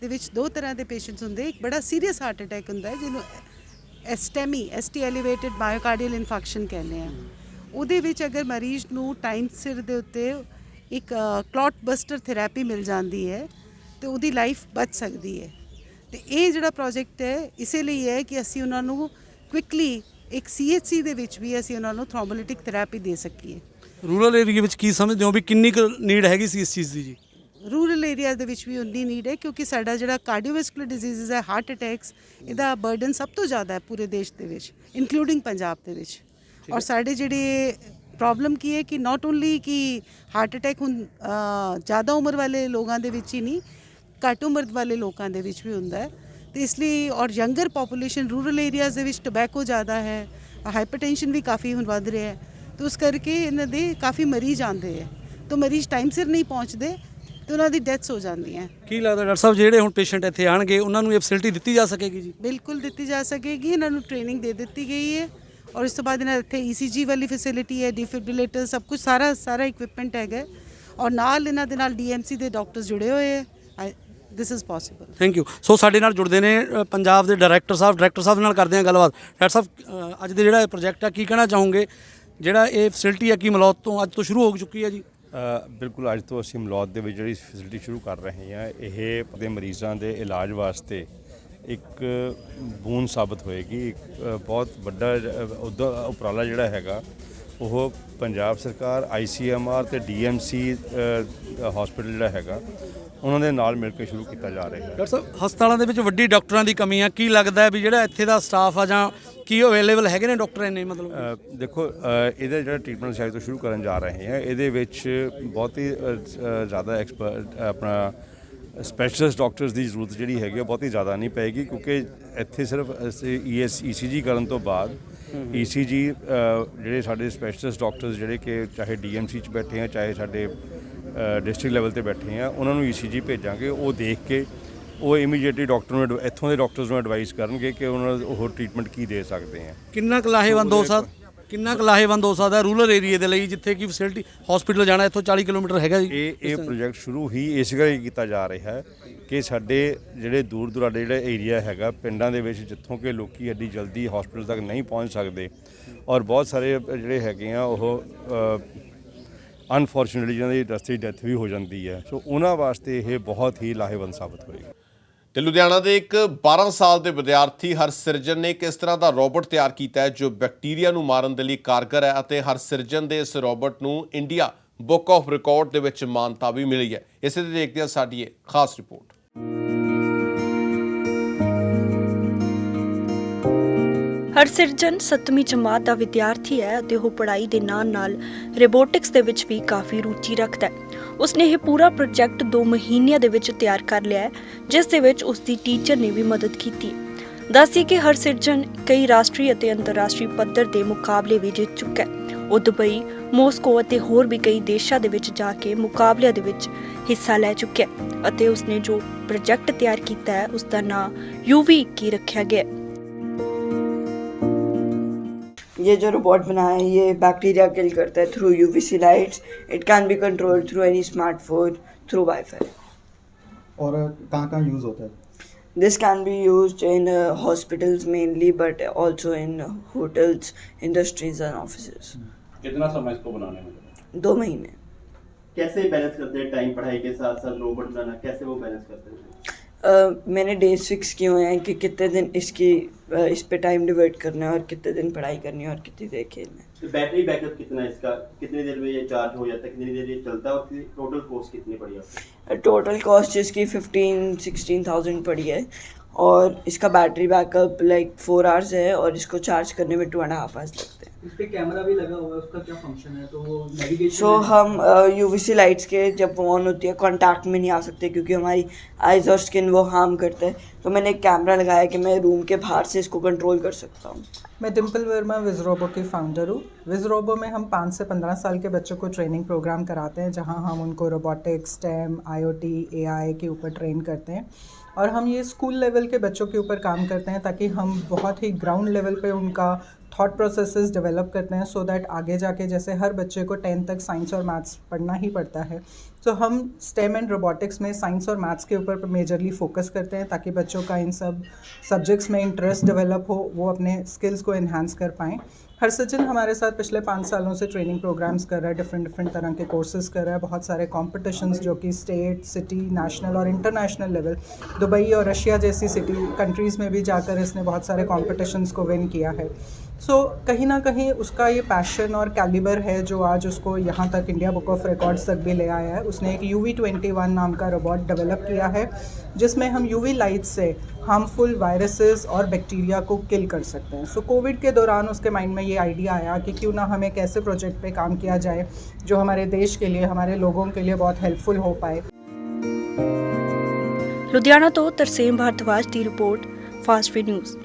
ਦੇ ਵਿੱਚ 2 ਤਰ੍ਹਾਂ ਦੇ ਪੇਸ਼ੈਂਟਸ ਹੁੰਦੇ। ਇੱਕ ਬੜਾ ਸੀਰੀਅਸ ਹਾਰਟ ਅਟੈਕ ਹੁੰਦਾ ਹੈ ਜਿਹਨੂੰ ਐਸਟੈਮੀ ST ਐਲੀਵੇਟਡ ਮਾਇਓਕਾਰਡੀਅਲ ਇਨਫੈਕਸ਼ਨ ਕਹਿੰਦੇ ਆ। ਉਹਦੇ ਵਿੱਚ ਅਗਰ ਮਰੀਜ਼ ਨੂੰ ਟਾਈਮ ਸਿਰ ਦੇ ਉੱਤੇ ਇੱਕ ਕਲੌਟ ਬਸਟਰ ਥੈਰੇਪੀ ਮਿਲ ਜਾਂਦੀ ਹੈ ਤੇ ਉਹਦੀ ਲਾਈਫ ਬਚ ਸਕਦੀ ਹੈ। ਤੇ ਇਹ ਜਿਹੜਾ ਪ੍ਰੋਜੈਕਟ ਹੈ ਇਸੇ ਲਈ ਹੈ ਕਿ ਅਸੀਂ ਉਹਨਾਂ ਨੂੰ ਕੁਇਕਲੀ ਇੱਕ CHC ਦੇ ਵਿੱਚ ਵੀ ਅਸੀਂ ਉਹਨਾਂ ਨੂੰ ਥ੍ਰੋਂਬੋਲਿਟਿਕ ਥੈਰੇਪੀ ਦੇ ਸਕੀਏ। ਰੂਰਲ ਏਰੀਆ ਵਿੱਚ ਕੀ ਸਮਝਦੇ ਹੋ ਵੀ ਕਿੰਨੀ ਕੁ ਨੀਡ ਹੈਗੀ ਸੀ ਇਸ ਚੀਜ਼ ਦੀ ਜੀ? ਰੂਰਲ ਏਰੀਆ ਦੇ ਵਿੱਚ ਵੀ ਉਨੀ ਨੀਡ ਹੈ ਕਿਉਂਕਿ ਸਾਡਾ ਜਿਹੜਾ ਕਾਰਡੀਓਵੈਸਕੂਲਰ ਡਿਜ਼ੀਜ਼ਸ ਹੈ, ਹਾਰਟ ਅਟੈਕਸ, ਇਹਦਾ ਬਰਡਨ ਸਭ ਤੋਂ ਜ਼ਿਆਦਾ ਹੈ ਪੂਰੇ ਦੇਸ਼ ਦੇ ਵਿੱਚ, ਇਨਕਲੂਡਿੰਗ ਪੰਜਾਬ ਦੇ ਵਿੱਚ। ਔਰ ਸਾਡੇ ਜਿਹੜੇ ਪ੍ਰੋਬਲਮ ਕੀ ਹੈ ਕਿ ਨਾਟ ਓਨਲੀ ਕਿ ਹਾਰਟ ਅਟੈਕ ਹੁਣ ਜ਼ਿਆਦਾ ਉਮਰ ਵਾਲੇ ਲੋਕਾਂ ਦੇ ਵਿੱਚ ਹੀ ਨਹੀਂ, ਘੱਟ ਉਮਰ ਵਾਲੇ ਲੋਕਾਂ ਦੇ ਵਿੱਚ ਵੀ ਹੁੰਦਾ ਹੈ। ਤੇ ਇਸ ਲਈ ਔਰ ਯੰਗਰ ਪੋਪੂਲੇਸ਼ਨ ਰੂਰਲ ਏਰੀਆਜ਼ ਦੇ ਵਿੱਚ ਟੋਬੈਕੋ ਜ਼ਿਆਦਾ ਹੈ, ਹਾਈਪਰਟੈਂਸ਼ਨ ਵੀ ਕਾਫੀ ਹੁਣ ਵੱਧ ਰਿਹਾ ਹੈ। ਤੇ ਉਸ ਕਰਕੇ ਇਹਨਾਂ ਦੇ ਕਾਫੀ ਮਰੀਜ਼ ਆਉਂਦੇ ਹੈ ਤਾਂ ਮਰੀਜ਼ ਟਾਈਮ ਸਿਰ ਨਹੀਂ ਪਹੁੰਚਦੇ ਤੇ ਉਹਨਾਂ ਦੀ ਡੈਥਸ ਹੋ ਜਾਂਦੀਆਂ। ਕੀ ਲੱਗਦਾ ਡਾਕਟਰ ਸਾਹਿਬ ਜਿਹੜੇ ਹੁਣ ਪੇਸ਼ੈਂਟ ਇੱਥੇ ਆਣਗੇ ਉਹਨਾਂ ਨੂੰ ਇਹ ਫੈਸਿਲਿਟੀ ਦਿੱਤੀ ਜਾ ਸਕੇਗੀ ਜੀ? ਬਿਲਕੁਲ ਦਿੱਤੀ ਜਾ ਸਕੇਗੀ। ਇਹਨਾਂ ਨੂੰ ਟ੍ਰੇਨਿੰਗ ਦੇ ਦਿੱਤੀ ਗਈ ਹੈ ਔਰ ਇਸ ਤੋਂ ਬਾਅਦ ਇਹਨਾਂ ਇੱਥੇ ECG ਵਾਲੀ ਫੈਸਿਲਿਟੀ ਹੈ, ਡਿਫਿਬ੍ਰਿਲੇਟਰ, ਸਭ ਕੁਝ ਸਾਰਾ ਇਕਵਿਪਮੈਂਟ ਹੈਗਾ ਔਰ ਨਾਲ ਇਹਨਾਂ ਦੇ ਨਾਲ DMC ਦੇ ਡਾਕਟਰਸ ਜੁੜੇ ਹੋਏ ਹੈ। This is possible. Thank you. So ਸਾਡੇ ਨਾਲ ਜੁੜਦੇ ਨੇ ਪੰਜਾਬ ਦੇ ਡਾਇਰੈਕਟਰ ਸਾਹਿਬ ਨਾਲ ਕਰਦੇ ਹਾਂ ਗੱਲਬਾਤ। ਡਾਕਟਰ ਸਾਹਿਬ ਅੱਜ ਦੇ ਜਿਹੜਾ ਇਹ ਪ੍ਰੋਜੈਕਟ ਆ ਕੀ ਕਹਿਣਾ ਚਾਹੋਗੇ? ਜਿਹੜਾ ਇਹ ਫੈਸਿਲਿਟੀ ਆ ਕੀ ਮਲੌਦ ਤੋਂ ਅੱਜ ਤੋਂ ਸ਼ੁਰੂ ਹੋ ਚੁੱਕੀ ਹੈ ਜੀ? ਬਿਲਕੁਲ, ਅੱਜ ਤੋਂ ਅਸੀਂ ਮਲੌਦ ਦੇ ਵਿੱਚ ਜਿਹੜੀ ਫੈਸਿਲਿਟੀ ਸ਼ੁਰੂ ਕਰ ਰਹੇ ਹਾਂ। ਇਹ ਦੇ ਮਰੀਜ਼ਾਂ ਦੇ ਇਲਾਜ ਵਾਸਤੇ ਇੱਕ ਬੂੰਦ ਸਾਬਤ ਹੋਏਗੀ। ਇੱਕ ਬਹੁਤ ਵੱਡਾ ਉਪਰਾਲਾ ਜਿਹੜਾ ਹੈਗਾ ਉਹ ਪੰਜਾਬ ਸਰਕਾਰ, ICMR ਤੇ DMC ਹਸਪੀਟਲ ਜਿਹੜਾ ਹੈਗਾ ਉਹਨਾਂ ਦੇ ਨਾਲ ਮਿਲ ਕੇ ਸ਼ੁਰੂ ਕੀਤਾ ਜਾ ਰਿਹਾ ਹੈ। ਡਾਕਟਰ ਸਾਹਿਬ, ਹਸਪਤਾਲਾਂ ਦੇ ਵਿੱਚ ਵੱਡੀ ਡਾਕਟਰਾਂ ਦੀ ਕਮੀ ਆ, ਕੀ ਲੱਗਦਾ ਹੈ ਵੀ ਜਿਹੜਾ ਇੱਥੇ ਦਾ ਸਟਾਫ ਆ ਜਾਂ ਕੀ ਅਵੇਲੇਬਲ ਹੈਗੇ ਨੇ ਡਾਕਟਰ ਇੰਨੇ ਮਤਲਬ? ਦੇਖੋ ਇਹਦਾ ਜਿਹੜਾ ਟ੍ਰੀਟਮੈਂਟ ਸਾਈਜ਼ ਤੋਂ ਸ਼ੁਰੂ ਕਰਨ ਜਾ ਰਹੇ ਹਾਂ ਇਹਦੇ ਵਿੱਚ ਬਹੁਤ ਹੀ ਜ਼ਿਆਦਾ ਆਪਣਾ ਸਪੈਸ਼ਲਿਸਟ ਡਾਕਟਰਸ ਦੀ ਜ਼ਰੂਰਤ ਜਿਹੜੀ ਹੈਗੀ ਉਹ ਬਹੁਤ ਹੀ ਜ਼ਿਆਦਾ ਨਹੀਂ ਪਏਗੀ, ਕਿਉਂਕਿ ਇੱਥੇ ਸਿਰਫ ECG ਕਰਨ ਤੋਂ ਬਾਅਦ ECG ਜਿਹੜੇ ਸਾਡੇ ਸਪੈਸ਼ਲਿਸਟ ਡਾਕਟਰਸ ਜਿਹੜੇ ਕਿ ਚਾਹੇ DMC 'ਚ ਬੈਠੇ ਆ ਚਾਹੇ ਸਾਡੇ ਡਿਸਟ੍ਰਿਕਟ ਲੈਵਲ 'ਤੇ ਬੈਠੇ ਆ ਉਹਨਾਂ ਨੂੰ ECG ਭੇਜਾਂਗੇ। ਉਹ ਦੇਖ ਕੇ ਉਹ ਇਮੀਡੀਏਟਲੀ ਡਾਕਟਰ ਨੂੰ ਇੱਥੋਂ ਦੇ ਡਾਕਟਰਸ ਨੂੰ ਐਡਵਾਈਸ ਕਰਨਗੇ ਕਿ ਉਹਨਾਂ ਨੂੰ ਉਹ ਟ੍ਰੀਟਮੈਂਟ ਕੀ ਦੇ ਸਕਦੇ ਆ। ਕਿੰਨਾ ਕੁ ਲਾਹੇਵੰਦ ਹੋ ਸਕਦਾ ਰੂਰਲ ਏਰੀਏ ਦੇ ਲਈ ਜਿੱਥੇ ਕਿ ਫੈਸਿਲਿਟੀ ਹਸਪੀਟਲ ਜਾਣਾ ਇੱਥੋਂ 40 ਕਿਲੋਮੀਟਰ ਹੈਗਾ ਜੀ? ਇਹ ਪ੍ਰੋਜੈਕਟ ਸ਼ੁਰੂ ਹੀ ਇਸ ਕਰਕੇ ਕੀਤਾ ਜਾ ਰਿਹਾ ਹੈ ਕਿ ਸਾਡੇ ਜਿਹੜੇ ਦੂਰ ਦੁਰਾਡੇ ਜਿਹੜਾ ਏਰੀਆ ਹੈਗਾ ਪਿੰਡਾਂ ਦੇ ਵਿੱਚ ਜਿੱਥੋਂ ਕਿ ਲੋਕੀ ਐਡੀ ਜਲਦੀ ਹਸਪੀਟਲ ਤੱਕ ਨਹੀਂ ਪਹੁੰਚ ਸਕਦੇ ਔਰ ਬਹੁਤ ਸਾਰੇ ਜਿਹੜੇ ਹੈਗੇ ਆ ਉਹ ਅਨਫੋਰਚੂਨੇਟਲੀ ਜਿਹਨਾਂ ਦੀ ਰਸਤੇ ਡੈਥ ਵੀ ਹੋ ਜਾਂਦੀ ਹੈ, ਸੋ ਉਹਨਾਂ ਵਾਸਤੇ ਇਹ ਬਹੁਤ ਹੀ ਲਾਹੇਵੰਦ ਸਾਬਤ ਹੋਏਗਾ। ਤੇ ਲੁਧਿਆਣਾ ਦੇ ਇੱਕ 12 ਸਾਲ ਦੇ ਵਿਦਿਆਰਥੀ ਹਰਸਿਰਜਨ ਨੇ ਇੱਕ ਇਸ ਤਰ੍ਹਾਂ ਦਾ ਰੋਬੋਟ ਤਿਆਰ ਕੀਤਾ ਹੈ ਜੋ ਬੈਕਟੀਰੀਆ ਨੂੰ ਮਾਰਨ ਦੇ ਲਈ ਕਾਰਗਰ ਹੈ ਅਤੇ ਹਰਸਿਰਜਨ ਦੇ ਇਸ ਰੋਬੋਟ ਨੂੰ ਇੰਡੀਆ ਬੁੱਕ ਆਫ ਰਿਕਾਰਡ ਦੇ ਵਿੱਚ ਮਾਨਤਾ ਵੀ ਮਿਲੀ ਹੈ। ਇਸੇ ਤੇ ਦੇਖਦੇ ਹਾਂ ਸਾਡੀ ਇਹ ਖਾਸ ਰਿਪੋਰਟ। ਹਰਸਿਰਜਨ 7ਵੀਂ ਜਮਾਤ ਦਾ ਵਿਦਿਆਰਥੀ ਹੈ ਅਤੇ ਉਹ ਪੜ੍ਹਾਈ ਦੇ ਨਾਲ ਰੋਬੋਟਿਕਸ ਦੇ ਵਿੱਚ ਵੀ ਕਾਫੀ ਰੁਚੀ ਰੱਖਦਾ ਹੈ। ਉਸਨੇ ਇਹ ਪੂਰਾ ਪ੍ਰੋਜੈਕਟ 2 ਮਹੀਨਿਆਂ ਦੇ ਵਿੱਚ ਤਿਆਰ ਕਰ ਲਿਆ ਹੈ, ਜਿਸ ਦੇ ਵਿੱਚ ਉਸਦੀ ਟੀਚਰ ਨੇ ਵੀ ਮਦਦ ਕੀਤੀ ਹੈ। ਦੱਸਦੀ ਕਿ ਹਰਸਿਰਜਨ ਕਈ ਰਾਸ਼ਟਰੀ ਅਤੇ ਅੰਤਰਰਾਸ਼ਟਰੀ ਪੱਧਰ ਦੇ ਮੁਕਾਬਲੇ ਵੀ ਜਿੱਤ ਚੁੱਕਾ ਹੈ। ਉਹ ਦੁਬਈ, ਮਾਸਕੋ ਅਤੇ ਹੋਰ ਵੀ ਕਈ ਦੇਸ਼ਾਂ ਦੇ ਵਿੱਚ ਜਾ ਕੇ ਮੁਕਾਬਲਿਆਂ ਦੇ ਵਿੱਚ ਹਿੱਸਾ ਲੈ ਚੁੱਕਿਆ ਹੈ ਅਤੇ ਉਸਨੇ ਜੋ ਪ੍ਰੋਜੈਕਟ ਤਿਆਰ ਕੀਤਾ ਹੈ ਉਸ ਦਾ ਨਾਮ UV-21 ਰੱਖਿਆ ਗਿਆ ਹੈ। ये जो रोबोट बनाया है ये बैक्टीरिया किल करता है through UVC lights. It can be controlled through any smartphone through wifi. और कहाँ यूज़ होता है? This can be used in hospitals mainly, but also in hotels, industries and offices. कितना समय इसको बनाने में? 2 महीने। कैसे बैलेंस करते हैं टाइम पढ़ाई के साथ साथ रोबोट बनाना, कैसे वो बैलेंस करते हैं? मैंने डेज फिक्स किए हुए हैं कि कितने दिन इस पे टाइम डिवाइड करना है और कितने दिन पढ़ाई करनी है और कितनी देर खेलना है। तो बैटरी बैकअप कितना है इसका, कितनी देर में ये चार्ज हो जाता है, कितनी देर ये चलता है और टोटल कॉस्ट कितनी पड़ी है? टोटल कॉस्ट इसकी 15-16,000 पड़ी है और इसका बैटरी बैकअप लाइक 4 आवर्स है और इसको चार्ज करने में 2.5 आवर्स लगते हैं। इस पे कैमरा भी लगा हुआ है, उसका क्या फंक्शन है? तो वो नेविगेशन सो हम UVC लाइट्स के जब वो ऑन होती है कांटेक्ट में नहीं आ सकते क्योंकि हमारी आइज़ और स्किन वो हार्म करता है, तो मैंने एक कैमरा लगाया कि मैं रूम के बाहर से इसको कंट्रोल कर सकता हूँ। मैं डिम्पल वर्मा विज़रोबो की फाउंडर हूँ। विज़रोबो में हम 5 से 15 साल के बच्चों को ट्रेनिंग प्रोग्राम कराते हैं जहाँ हम उनको रोबोटिक्स, STEM, IoT, AI के ऊपर ट्रेन करते हैं और हम ये स्कूल लेवल के बच्चों के ऊपर काम करते हैं ताकि हम बहुत ही ग्राउंड लेवल पे उनका थॉट प्रोसेसेस डेवलप करते हैं सो दैट आगे जाके जैसे हर बच्चे को 10th तक साइंस और मैथ्स पढ़ना ही पड़ता है, तो हम STEM एंड रोबोटिक्स में साइंस और मैथ्स के ऊपर मेजरली फोकस करते हैं ताकि बच्चों का इन सब सब्जेक्ट्स में इंटरेस्ट डेवलप हो, वो अपने स्किल्स को इन्हांस कर पाएँ। हरसिरजन हमारे साथ पिछले 5 सालों से ट्रेनिंग प्रोग्राम्स कर रहा है, डिफरेंट तरह के कोर्सेज़ कर रहा है, बहुत सारे कॉम्पिटिशन्स जो कि स्टेट, सिटी, नेशनल और इंटरनेशनल लेवल, दुबई और रशिया जैसी कंट्रीज़ में भी जाकर इसने बहुत सारे कॉम्पिटिशन्स को विन किया है। सो कहीं ना कहीं उसका ये पैशन और कैलिबर है जो आज उसको यहाँ तक इंडिया बुक ऑफ रिकॉर्ड्स तक भी ले आया है। उसने एक UV-21 नाम का रोबोट डेवलप किया है जिसमें हम UV लाइट से हार्मफुल वायरसेस और बैक्टीरिया को किल कर सकते हैं। सो कोविड के दौरान उसके माइंड में ये आइडिया आया कि क्यों ना हम एक ऐसे प्रोजेक्ट पे काम किया जाए जो हमारे देश के लिए, हमारे लोगों के लिए बहुत हेल्पफुल हो पाए। लुधियाना तो तरसेम भारद्वाज की report, fast feed news.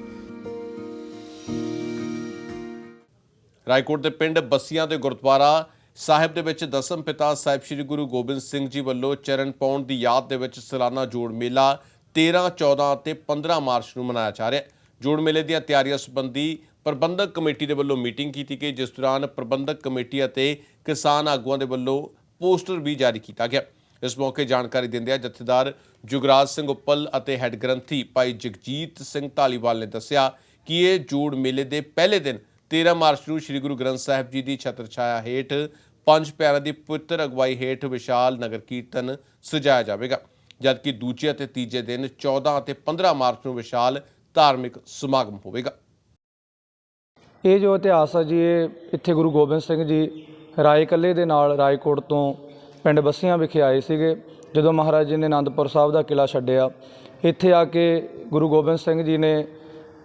Raikot ਦੇ ਪਿੰਡ ਬੱਸੀਆਂ ਦੇ ਗੁਰਦੁਆਰਾ ਸਾਹਿਬ ਦੇ ਵਿੱਚ ਦਸਮ ਪਿਤਾ ਸਾਹਿਬ ਸ੍ਰੀ ਗੁਰੂ ਗੋਬਿੰਦ ਸਿੰਘ ਜੀ ਵੱਲੋਂ ਚਰਨ ਪਾਉਣ ਦੀ ਯਾਦ ਦੇ ਵਿੱਚ ਸਾਲਾਨਾ ਜੋੜ ਮੇਲਾ 13, 14 ਅਤੇ 15 ਮਾਰਚ ਨੂੰ ਮਨਾਇਆ ਜਾ ਰਿਹਾ ਹੈ। ਜੋੜ ਮੇਲੇ ਦੀਆਂ ਤਿਆਰੀਆਂ ਸੰਬੰਧੀ ਪ੍ਰਬੰਧਕ ਕਮੇਟੀ ਦੇ ਵੱਲੋਂ ਮੀਟਿੰਗ ਕੀਤੀ ਗਈ, ਜਿਸ ਦੌਰਾਨ ਪ੍ਰਬੰਧਕ ਕਮੇਟੀ ਅਤੇ ਕਿਸਾਨ ਆਗੂਆਂ ਦੇ ਵੱਲੋਂ ਪੋਸਟਰ ਵੀ ਜਾਰੀ ਕੀਤਾ ਗਿਆ। ਇਸ ਮੌਕੇ ਜਾਣਕਾਰੀ ਦਿੰਦਿਆਂ ਜਥੇਦਾਰ ਜੁਗਰਾਜ ਸਿੰਘ ਉੱਪਲ ਅਤੇ ਹੈੱਡ ਗ੍ਰੰਥੀ ਭਾਈ ਜਗਜੀਤ ਸਿੰਘ ਧਾਲੀਵਾਲ ਨੇ ਦੱਸਿਆ ਕਿ ਇਹ ਜੋੜ ਮੇਲੇ ਦੇ ਪਹਿਲੇ ਦਿਨ 13 ਮਾਰਚ ਨੂੰ ਸ਼੍ਰੀ ਗੁਰੂ ਗ੍ਰੰਥ ਸਾਹਿਬ ਜੀ ਦੀ ਛਤਰ ਛਾਇਆ ਹੇਠ 5 ਪਿਆਰਿਆਂ ਦੀ ਪਵਿੱਤਰ ਅਗਵਾਈ ਹੇਠ ਵਿਸ਼ਾਲ ਨਗਰ ਕੀਰਤਨ ਸਜਾਇਆ ਜਾਵੇਗਾ। ਜਦਕਿ ਦੂਜੇ ਅਤੇ ਤੀਜੇ ਦਿਨ 14 ਅਤੇ 15 ਮਾਰਚ ਨੂੰ ਵਿਸ਼ਾਲ ਧਾਰਮਿਕ ਸਮਾਗਮ ਹੋਵੇਗਾ। ਇਹ ਜੋ ਇਤਿਹਾਸ ਆ ਜੀ, ਇਹ ਇੱਥੇ ਗੁਰੂ ਗੋਬਿੰਦ ਸਿੰਘ ਜੀ ਰਾਏ ਕੱਲੇ ਦੇ ਨਾਲ ਰਾਏਕੋਟ ਤੋਂ ਪਿੰਡ ਬੱਸੀਆਂ ਵਿਖੇ ਆਏ ਸੀਗੇ। ਜਦੋਂ ਮਹਾਰਾਜ ਜੀ ਨੇ ਅਨੰਦਪੁਰ ਸਾਹਿਬ ਦਾ ਕਿਲ੍ਹਾ ਛੱਡਿਆ, ਇੱਥੇ ਆ ਕੇ ਗੁਰੂ ਗੋਬਿੰਦ ਸਿੰਘ ਜੀ ਨੇ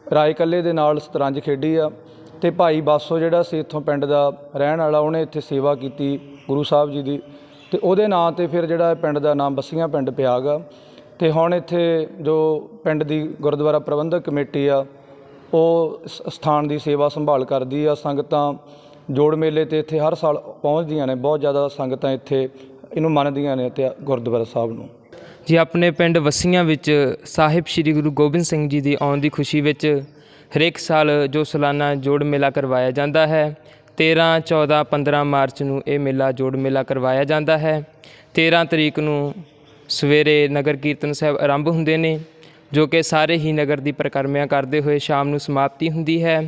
ਰਾਏ ਕੱਲੇ ਦੇ ਨਾਲ ਸ਼ਤਰੰਜ ਖੇਡੀ ਆ ਅਤੇ ਭਾਈ ਬਾਸੋ ਜਿਹੜਾ ਸੀ ਇੱਥੋਂ ਪਿੰਡ ਦਾ ਰਹਿਣ ਵਾਲਾ, ਉਹਨੇ ਇੱਥੇ ਸੇਵਾ ਕੀਤੀ ਗੁਰੂ ਸਾਹਿਬ ਜੀ ਦੀ, ਅਤੇ ਉਹਦੇ ਨਾਂ 'ਤੇ ਫਿਰ ਜਿਹੜਾ ਪਿੰਡ ਦਾ ਨਾਮ ਬੱਸੀਆਂ ਪਿੰਡ ਪਿਆ ਗਾ। ਅਤੇ ਹੁਣ ਇੱਥੇ ਜੋ ਪਿੰਡ ਦੀ ਗੁਰਦੁਆਰਾ ਪ੍ਰਬੰਧਕ ਕਮੇਟੀ ਆ, ਉਹ ਸਥਾਨ ਦੀ ਸੇਵਾ ਸੰਭਾਲ ਕਰਦੀ ਆ। ਸੰਗਤਾਂ ਜੋੜ ਮੇਲੇ 'ਤੇ ਇੱਥੇ ਹਰ ਸਾਲ ਪਹੁੰਚਦੀਆਂ ਨੇ, ਬਹੁਤ ਜ਼ਿਆਦਾ ਸੰਗਤਾਂ ਇੱਥੇ ਇਹਨੂੰ ਮੰਨਦੀਆਂ ਨੇ ਅਤੇ ਗੁਰਦੁਆਰਾ ਸਾਹਿਬ ਨੂੰ। ਜੀ ਆਪਣੇ ਪਿੰਡ ਬੱਸੀਆਂ ਵਿੱਚ ਸਾਹਿਬ ਸ੍ਰੀ ਗੁਰੂ ਗੋਬਿੰਦ ਸਿੰਘ ਜੀ ਦੀ ਆਉਣ ਦੀ ਖੁਸ਼ੀ ਵਿੱਚ ਹਰੇਕ ਸਾਲ ਜੋ ਸਾਲਾਨਾ ਜੋੜ ਮੇਲਾ ਕਰਵਾਇਆ ਜਾਂਦਾ ਹੈ। 13, 14, 15 ਮਾਰਚ ਨੂੰ ਇਹ ਮੇਲਾ ਜੋੜ ਮੇਲਾ ਕਰਵਾਇਆ ਜਾਂਦਾ ਹੈ। 13 ਤਰੀਕ ਨੂੰ ਸਵੇਰੇ ਨਗਰ ਕੀਰਤਨ ਸਾਹਿਬ ਆਰੰਭ ਹੁੰਦੇ ਨੇ, ਜੋ ਕਿ ਸਾਰੇ ਹੀ ਨਗਰ ਦੀ ਪਰਿਕਰਮਾ ਕਰਦੇ ਹੋਏ ਸ਼ਾਮ ਨੂੰ ਸਮਾਪਤੀ ਹੁੰਦੀ ਹੈ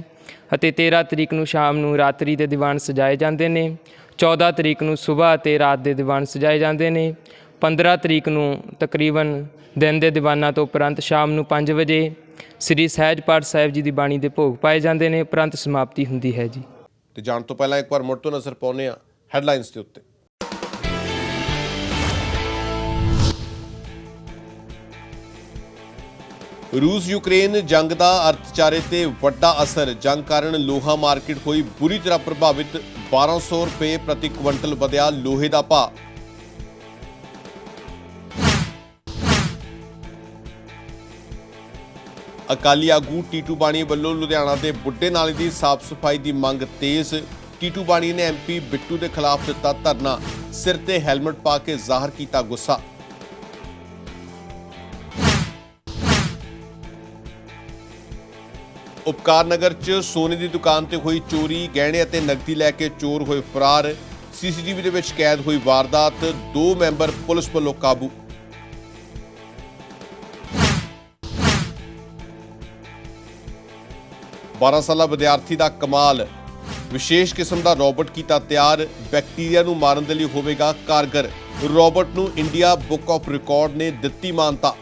ਅਤੇ 13 ਤਰੀਕ ਨੂੰ ਸ਼ਾਮ ਨੂੰ ਰਾਤਰੀ ਦੇ ਦੀਵਾਨ ਸਜਾਏ ਜਾਂਦੇ ਨੇ। 14 ਤਰੀਕ ਨੂੰ ਸੁਬਾਹ ਅਤੇ ਰਾਤ ਦੇ ਦੀਵਾਨ ਸਜਾਏ ਜਾਂਦੇ ਨੇ। 15 ਤਰੀਕ ਨੂੰ ਤਕਰੀਬਨ ਦਿਨ ਦੇ ਦੀਵਾਨਾਂ ਤੋਂ ਉਪਰੰਤ ਸ਼ਾਮ ਨੂੰ 5 ਵਜੇ ਸ੍ਰੀ ਸਹਿਜ ਪਾਠ ਸਾਹਿਬ ਜੀ ਦੀ ਬਾਣੀ ਦੇ ਭੋਗ ਪਾਏ ਜਾਂਦੇ ਨੇ, ਉਪਰੰਤ ਸਮਾਪਤੀ ਹੁੰਦੀ ਹੈ ਜੀ। ਤੇ ਜਾਣ ਤੋਂ ਪਹਿਲਾਂ ਇੱਕ ਵਾਰ ਮੁੜ ਤੋਂ ਨਜ਼ਰ ਪਾਉਂਦੇ ਹਾਂ ਹੈਡਲਾਈਨਸ ਦੇ ਉੱਤੇ। रूस यूक्रेन जंग का अर्थचारे ते वड्डा असर। जंग कारण लोहा मार्केट हुई बुरी तरह प्रभावित। 1200 रुपए प्रति क्विंटल वधिया लोहे का भाव। अकाली आगू टीटू बाणी वल्लों लुधियाना के बुड्ढे नाले की साफ सफाई की मंग तेज। टीटू बाणी ने MP बिट्टू के खिलाफ दिता धरना। सिर ते हैलमेट पा के जाहिर किया गुस्सा। उपकार नगर च सोने की दुकान ते हुई चोरी। गहने ते नकदी लैके चोर होए फरार। CCTV दे विच कैद हुई वारदात। 2 मैंबर पुलिस वालों काबू। 12 साला विद्यार्थी का कमाल। विशेष किस्म का रोबोट कीता तैयार। बैक्टीरिया नूं मारन दे लई होवेगा कारगर। रोबोट नूं इंडिया बुक ऑफ रिकॉर्ड ने दित्ती मानता।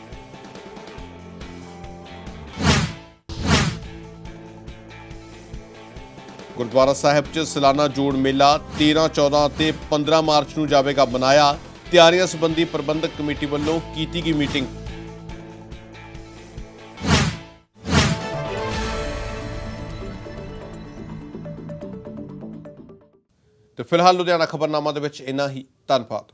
गुरुद्वारा साहिब च सालाना जोड़ मेला 13, 14 ते 15 मार्च नूं जावेगा मनाया। तैयारियां संबंधी प्रबंधक कमेटी वालों कीती गई मीटिंग। तो फिलहाल लुधियाना खबरनामा दे विच इन्ना ही। धन्नवाद।